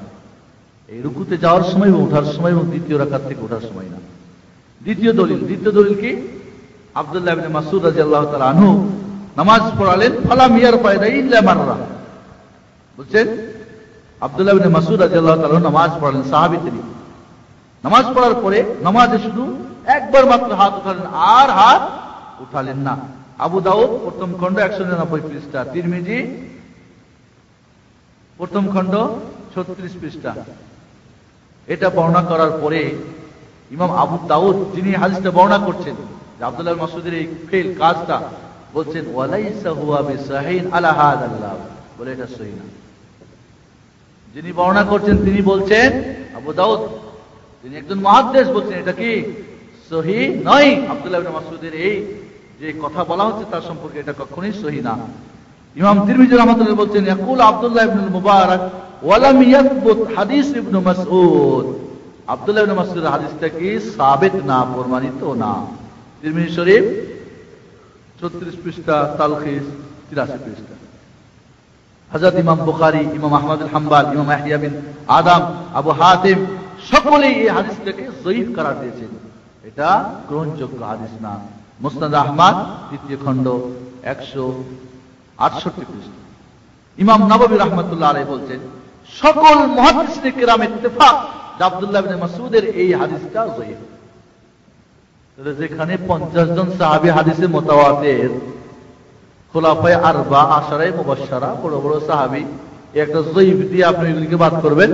এই রুকুতে যাওয়ার সময় এবং ওঠার সময় এবং দ্বিতীয় রাকাত থেকে ওঠার সময় না। দ্বিতীয় দলিল কি, আব্দুল্লাহ ইবনে মাসউদ রাদিয়াল্লাহু তাআলা আনহু নামাজ পড়ালেন, ফালাম ইয়ারফা ইয়াদাইহি ইল্লা মাররা। বুঝছেন? আব্দুল্লাহ ইবনে মাসউদ রাদিয়াল্লাহু তাআলা নামাজ পড়ালেন, সাহাবী তিনি। নামাজ পড়ার পরে নামাজে শুধু একবার মাত্র হাত উঠালেন, আর হাত উঠালেন না। আবু দাউদ প্রথম খণ্ড 199 পৃষ্ঠা, তিরমিজি প্রথম খণ্ড 36 পৃষ্ঠা। এটা বর্ণনা করার পরে ইমাম আবু দাউদ, যিনি হাদিসটা বর্ণনা করছেন যে আব্দুল্লাহ ইবনে মাসউদের এই ফেল কাজটা, বলছেন ওয়ালাইসা হুয়া বিসাহিন আলা হাযাল লাফ, বলে এটা সহিহ না। যিনি বর্ণনা করছেন তিনি বলছেন, আবু দাউদ তিনি একজন মুহাদ্দিস, বলছেন এটা কি সহিহ নয়। আব্দুল্লাহ ইবনে মাসউদের এই যে কথা বলা হচ্ছে তার সম্পর্কে এটা কখনোই সহিহ না। ইমাম তিরমিজি রাহমাতুল্লাহ বলছেন, ইয়াকুল আব্দুল্লাহ ইবনে মুবারক ওয়ালাম ইয়াসবুত হাদিস ইবনে মাসউদ। আব্দুল্লাহ ইবনে মাসউদের হাদিসটা কি সাবিত না, প্রমাণিত না। তিরমিজি শরীফ 36 পৃষ্ঠা, তালখিস 83 পৃষ্ঠা। হযরত ইমাম বুখারী, ইমাম আহমদ বিন হাম্বল, ইমাম ইয়াহইয়া বিন আদম, আবু হাতিম সকলেই এই হাদিসটাকে যঈফ করার দিয়েছেন। এটা গ্রহণযোগ্য হাদিস না। মুসনাদ আহমদ 3য় খণ্ড 168 পৃষ্ঠা। ইমাম নববী রাহমাতুল্লাহ আলাইহি বলছেন, সকল মুহাদ্দিসিনে কিরাম ইত্তেফাক যে আব্দুল্লাহ ইবনে মাসউদের এই হাদিসটা যঈফ। তাহলে যেখানে 50 জন সাহাবী হাদিসে মুতাওয়াতির, খুলাফায়ে আরবা, আশারায়ে মুবাশশারা, বড় বড় সাহাবী, একটা যঈফ দিয়ে আপনি এগুলিকে বাদ করবেন,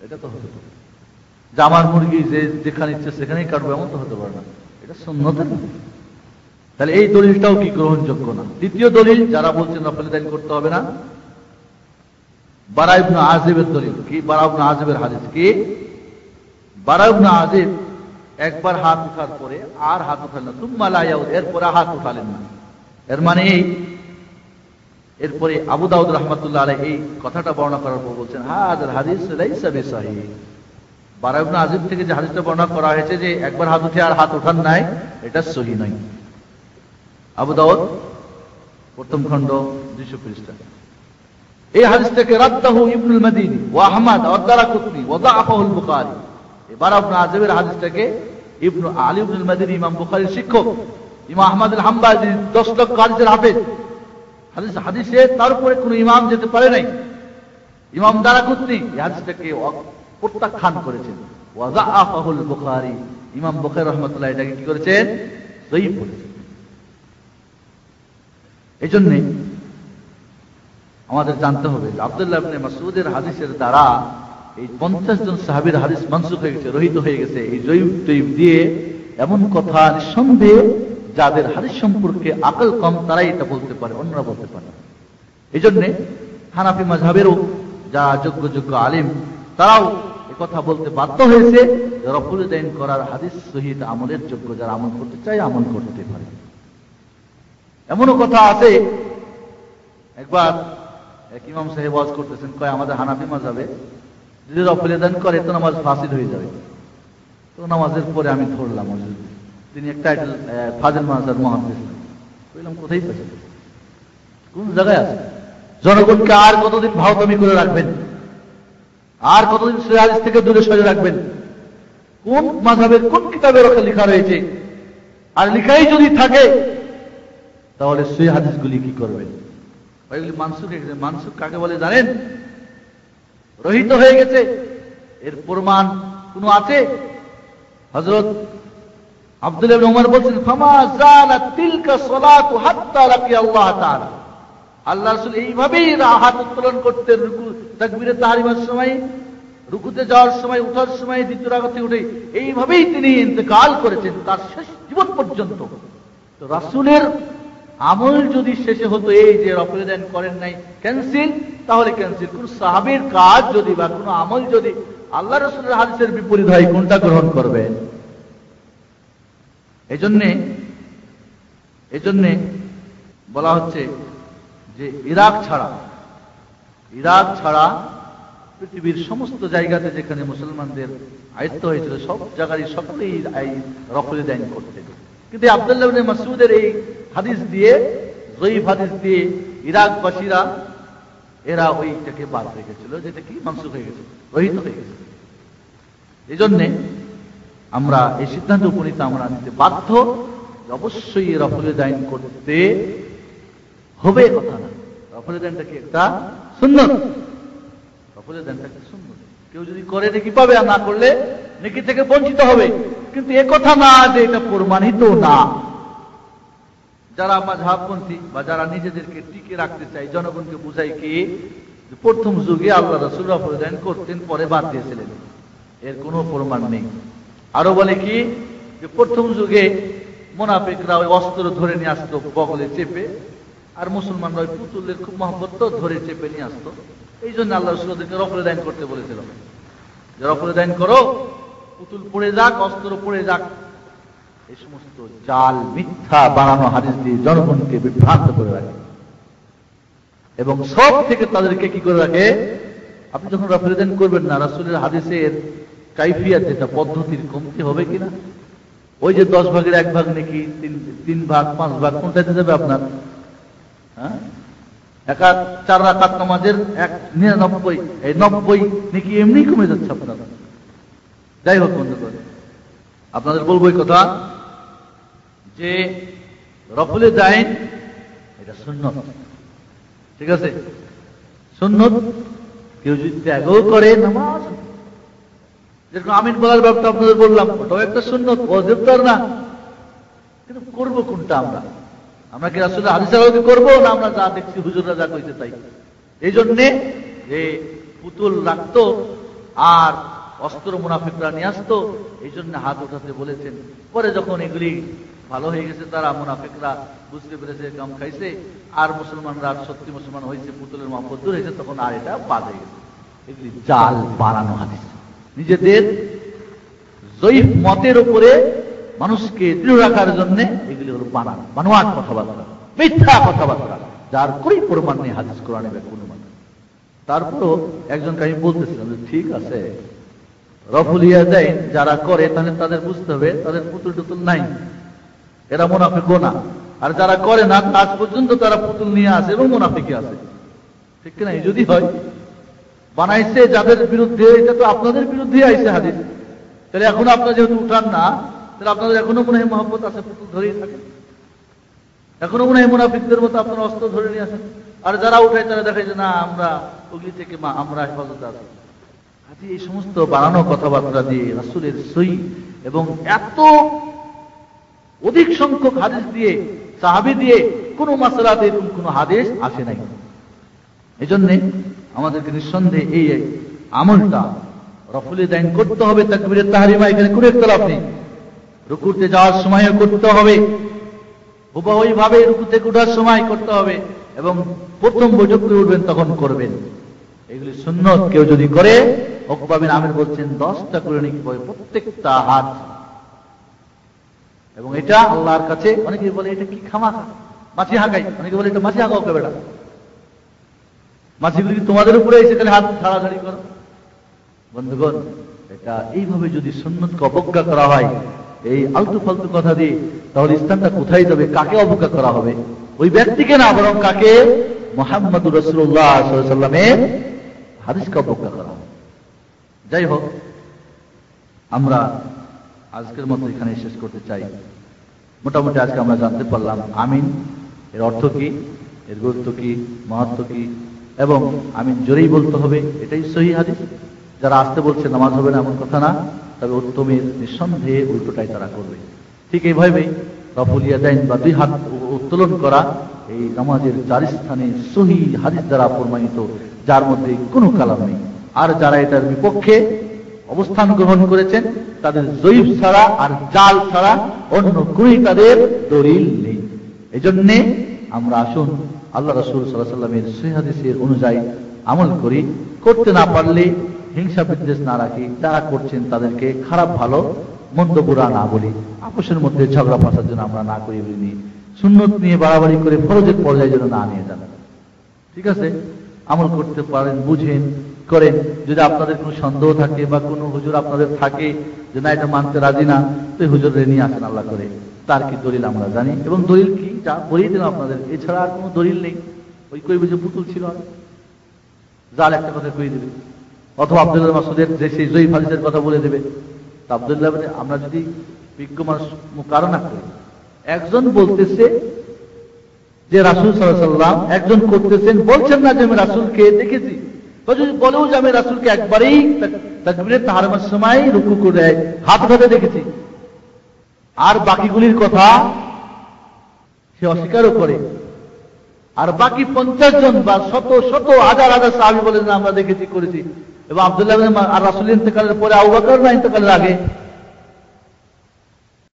এটা তো হতে পারে। জামার মুরগি যেখানে ইচ্ছে সেখানেই কাটবে, এমন তো হতে পারে না। এটা সুন্নতের না। তাহলে এই দলিলটাও কি গ্রহণযোগ্য না। দ্বিতীয় দলিল, যারা বলছেন নফল দান করতে হবে না, বারা ইবনে আযিবের দলিল কি? বারা ইবনে আযিবের হাদিস কি? বারা ইবনে আযিব একবার হাত উঠার পরে আর হাত উঠালেন না, তুম্মা লা ইয়াউদ, এরপরে হাত উঠালেন না। এর মানে এই, এরপরে আবু দাউদ রাহমাতুল্লাহ আলাইহি এই কথাটা বর্ণনা করার পর বলছেন, হাযাল হাদিস লাইসা বিসহিহ। বারা ইবনে আযিব থেকে যে হাদিসটা বর্ণনা করা হয়েছে যে একবার হাত উঠে আর হাত ওঠান নাই, এটা সহিহ নয়। আবু দাউদ 1ম খণ্ড 200 পৃষ্ঠা। এই হাদিসটাকে রাদ্দাহু ইবনুল মাদিনী ওয়া আহমদ ওয়া দারাকুতনি ওয়া যাআফাহু আল বুখারী। এই বারা ইবনে আযিবের হাদিসটাকে ইবনু আলী ইবনুল মাদিনী, ইমাম বুখারীর শিক্ষক, ইমাম আহমদ আল হাম্বলি 10 লক্ষ হাদিসের হাফেজ, হাদিসে তার উপরে কোন ইমাম যেতে পারে নাই। ইমাম দারাকুতনি এই হাদিসটাকে প্রত্যাখ্যান করেছেন। ওয়া যাআফাহু আল বুখারী, ইমাম বুখারী রাহমাতুল্লাহ এটাকে কি করেছেন? যঈফ বলেছেন। এই জন্য আমাদের জানতে হবে যে আব্দুল্লাহ ইবনে মাসউদের হাদিসের দ্বারা এই 50 জন সাহাবীর হাদিস মানসুখ হয়ে গেছে, রহিত হয়ে গেছে। এই যঈফ দিয়ে এমন কথা নিঃসন্দেহে যাদের হাদিস সম্পর্কে আকল কম তারাই এটা বলতে পারে, অন্যরা বলতে পারে। এই জন্য হানাফি মাযহাবেরও যা যোগ্য আলিম তারাও এই কথা বলতে বাধ্য হয়েছে যে রফুল দাইন করার হাদিস সহিহ আমলের যোগ্য, যারা আমল করতে চায় আমল করতে পারে। এমনও কথা আছে, একবার এক ইমাম সাহেব ওয়াজ করতেছেন, কয় আমাদের হানাফি মাযহাবে যদি রফুল দান করে তো নামাজ ফাসিদ হয়ে যাবে। তো নামাজের পরে আমি ধরলাম তিনি এক টাইটেল ফাজিল মাযহাব মুহাদ্দিস, বললাম কোথায় পেয়েছেন, কোন জায়গায় আছে? জনগণকে আর কতদিন ভাওতামি করে রাখবেন, আর কতদিন সহিহ হাদিস থেকে দূরে সরে রাখবেন? কোন মাযহাবের কোন কিতাবের ওখানে লেখা রয়েছে? আর লেখাই যদি থাকে তাহলে সহিহ হাদিসগুলি কি করবেন? ওইগুলি মানসুখ হয়ে গেছে। মানসুখ কাকে বলে জানেন? রহিত হয়ে গেছে। এর প্রমাণ কোন আছে? হযরত আব্দুল্লাহ ইবনে উমর বলছেন, ফামা জালাত তিলকা সালাতু হাত্তা লাকি আল্লাহ তাআলা। আল্লাহ রাসূল এইভাবেই হাত উত্তোলন করতেন রুকু তাকবীরে তাহরিমার সময়, রুকুতে যাওয়ার সময়, উঠার সময়, দ্বিতীয় রাকাতে উঠে এইভাবেই তিনি ইন্তেকাল করেছেন তার শেষ জীবন পর্যন্ত। তো রাসূলের আমল যদি শেষে হতো এই যে রফুল দান করেন নাই ক্যান্সেল, তাহলে ক্যান্সেল। কোন সাহাবীর কাজ যদি বা কোন আমল যদি আল্লাহ রাসূলের হাদিসের বিপরীত হয়, কোনটা গ্রহণ করবেন? এজন্য বলা হচ্ছে যে ইরাক ছাড়া পৃথিবীর সমস্ত জায়গাতে যেখানে মুসলমানদের আয়ত্ত হয়েছিল সব জায়গায় সকলেই রফুল দান করতেন। কিন্তু আব্দুল্লাহ ইবনে মাসউদের এই হাদিস দিয়ে, যঈফ হাদিস দিয়ে ইরাকবাসীরা এরা ওইটাকে বাদ রেখেছিল, যেটা কি মানসুখ হয়ে গেছে, রহিত হয়ে গেছে। এই জন্যে আমরা এই সিদ্ধান্ত উপনীত আমরা নিতে বাধ্য, অবশ্যই রফুল দান করতে হবে, কথা না। রফুল দানটা কি একটা সুন্নত, রফুল দানটা একটা সুন্নত। কেউ যদি করে নেকি পাবে, আর না করলে নেকি থেকে বঞ্চিত হবে। কিন্তু এ কথা না যে এটা প্রমাণিত না। যারা মাযহাবপন্থী বা যারা নিজেদেরকে টিকে রাখতে চায়, জনগণকে বুঝায় কি প্রথম যুগে আল্লাহ রাসূল রফুল দান করতেন, পরে বাদ দিয়েছিলেন, এর কোনো প্রমাণ নেই। আরো বলে কি যে প্রথম যুগে মুনাফিকরা ওই অস্ত্র ধরে নিয়ে আসতো বগলে চেপে, আর মুসলমানরা ওই পুতুলের খুব মহব্বত ধরে চেপে নিয়ে আসতো। এই জন্য আল্লাহ রাসূল ওদেরকে রফুল দান করতে বলেছিল, যে রফুল দান করো, পুতুল পড়ে যাক, অস্ত্র পড়ে যাক। এই সমস্ত জাল মিথ্যা বানানো হাদিস দিয়ে জনগণকে বিভ্রান্ত করে রাখে এবং সব থেকে তাদেরকে কি করে রাখে? আপনি যখন রফুল দান করবেন না, রাসূলের হাদিসের কাইফিয়াত যেটা পদ্ধতির কমতি হবে কিনা, ওই যে 10 ভাগের 1 ভাগ নাকি 3 ভাগ 5 ভাগ কোনটাতে যাবে আপনার? হ্যাঁ, একা 4 রাকাত নামাজের 90 নাকি এমনি কমে যাচ্ছে আপনার। যাই হোক বন্ধুগণ, আপনাদের বলবো এই কথা যে রফুলে দাইন এটা সুন্নত, ঠিক আছে? সুন্নত কেউ যদি ত্যাগও করে নামাজ, যেরকম আমিন বলার ব্যাপারটা আপনাদের বললাম, ওটাও একটা সুন্নত, ওয়াজিব তো না। কিন্তু করবো কোনটা? আমরা কি আসলে হাদিসের আলোকে করবো, না আমরা যা দেখছি হুজুররা যা কইছে তাই? এই জন্যে যে পুতুল রাখতো আর অস্ত্র মুনাফিকরা নিয়ে আসতো, এই জন্য হাত উঠাতে বলেছেন। পরে যখন এগুলি ভালো হয়ে গেছে, তারা মুনাফিকরা বুঝতে পেরেছে, কাম খাইছে, আর মুসলমানরা সত্যি মুসলমান হয়েছে, পুতুলের মহব্বত দূর হয়েছে, তখন আর এটা বাদ হয়ে গেছে। এগুলি জাল বানানো হাদিস, নিজেদের জয়ীফ মতের উপরে মানুষকে দৃঢ় রাখার জন্য এগুলি হলো বানোয়াট কথাবার্তা, মিথ্যা কথাবার্তা, যার কোন প্রমাণ নেই হাদিস কোরআনে বা কোনো মানে। তারপরও একজনকে আমি বলতেছিলাম যে ঠিক আছে, রফুলিয়া দেয় যারা করে, তাহলে তাদের বুঝতে হবে তাদের পুতুল টুতুল নাই, এরা মুনাফিকও না। আর যারা করে না, আজ পর্যন্ত তারা পুতুল নিয়ে আসে এবং মুনাফিকে আছে, ঠিক কিনা? এই যদি হয় বানাইছে যাদের বিরুদ্ধে, এটা তো আপনাদের বিরুদ্ধে আইছে হাদিস, তাহলে এখন আপনারা যেহেতু উঠান না, তাহলে আপনাদের এখনো মনে হয় মহব্বত আছে, পুতুল ধরেই থাকে, এখনো মনে হয় মুনাফিকদের মতো আপনারা অস্ত্র ধরে নিয়ে আসেন। আর যারা উঠায় তারা দেখায় যে না, আমরা ওগুলি থেকে আমরা হেফাজতে আছি। আজকে এই সমস্ত বানানো কথাবার্তা দিয়ে রাসূলের সহিহ এবং এত অধিক সংখ্যক হাদিস দিয়ে, সাহাবী দিয়ে কোন মাসআলাতে এরকম কোন হাদিস আসে নাই। এই জন্য আমাদেরকে নিঃসন্দেহে এই আমলটা রফুলে দাইন করতে হবে। তাকবীরে তাহরিমা এখানে কোনো ইখতিলাফ নেই। রুকুতে যাওয়ার সময়ও করতে হবে, হুবহু ভাবে রুকু থেকে ওঠার সময় করতে হবে, এবং প্রথম বৈঠক করে উঠবেন তখন করবেন। এগুলি সুন্নত। কেউ যদি করে, উকবা বিন আমির বলছেন 10টা করে নাকি পড়ে প্রত্যেকটা হাত। এবং এটা আল্লাহর কাছে, অনেকে বলে এটা কি খামাখা মাছি হাঁকাই, অনেকে বলে এটা মাছি হাঁকাও কে বেটা, মাছিগুলি তোমাদের উপরে এসে খালি হাত ছাড়াছাড়ি করো। বন্ধুগণ, এটা এইভাবে যদি সুন্নতকে অবজ্ঞা করা হয় এই আলতু ফালতু কথা দিয়ে, তাহলে ইসলামটা কোথায় যাবে? কাকে অবজ্ঞা করা হবে? ওই ব্যক্তিকে না, বরং কাকে? মুহাম্মদুর রাসূলুল্লাহ সাল্লাল্লাহু আলাইহি ওয়াসাল্লামের হাদিসকে অবজ্ঞা করা হবে। যাই হোক, আমরা আজকের মতো এখানে শেষ করতে চাই। মোটামুটি আজকে আমরা জানতে পারলাম আমিন এর অর্থ কি, এর গুরুত্ব কি, মাহাত্ম্য কি, এবং আমিন জোরেই বলতে হবে, এটাই সহিহ হাদিস। যারা আসতে বলছে নামাজ হবে না এমন কথা না, তবে উত্তমের নিঃসন্দেহে উল্টোটাই তারা করবে। ঠিক এইভাবেই রফুলিয়া দাইন বা 2 হাত উত্তোলন করা এই নামাজের 4 স্থানে সহিহ হাদিস দ্বারা প্রমাণিত, যার মধ্যে কোনো কালাম নেই। আর যারা এটার বিপক্ষে অবস্থান গ্রহণ করেছেন, তাদের জয়ীফ ছাড়া আর জাল ছাড়া অন্য কোনই তাদের দলিল নেই। এই জন্যে আমরা আসুন আল্লাহ রাসূল সাল্লাল্লাহু আলাইহি ওয়াসাল্লামের সহিহ হাদিসের অনুযায়ী আমল করি। করতে না পারলে হিংসা বিদ্বেষ না রাখি, যারা করছেন তাদেরকে খারাপ ভালো মন্দ বুরা না বলি, আপোষের মধ্যে ঝগড়া ফাসার জন্য আমরা না করি বলি, সুন্নত নিয়ে বাড়াবাড়ি করে ফরজের পর্যায়ে যেন না নিয়ে যান। ঠিক আছে, আমল করতে পারেন, বুঝেন, করেন। যদি আপনাদের কোনো সন্দেহ থাকে বা কোনো হুজুর আপনাদের থাকে যে না এটা মানতে রাজি না, তো হুজুরে নিয়ে আসেন আল্লাহ করে, তার কি দলিল আমরা জানি, এবং দলিল কি যা বলেই দিলাম আপনাদের, এছাড়া আর কোনো দলিল নেই। ওই কইবে যে পুতুল ছিল, জাল একটা কথা কই দেবে, অথবা আব্দুল্লাহ মাসউদের যে সেই জয়ীফ হাদিসের কথা বলে দেবে। তা আব্দুল্লাহ, আমরা যদি বিজ্ঞ মানুষ মুকারনা করি, একজন বলতেছে যে রাসূল সাল্লাল্লাহু আলাইহি ওয়াসাল্লাম, একজন করতেছেন, বলছেন না যে আমি রাসূলকে দেখেছি, যদি বলেও যে আমি রাসূলকে একবারেই তাকবীরে তাহরিমার সময় রুকু করে হাত উঠাতে দেখেছি, আর বাকিগুলির কথা সে অস্বীকারও করে, আর বাকি 50 জন বা শত শত হাজার হাজার সাহাবী বলেন আমরা দেখেছি, করেছি, এবং আব্দুল্লাহ আর রাসূলের ইন্তেকালের পরে আবু বকর না ইন্তেকালের আগে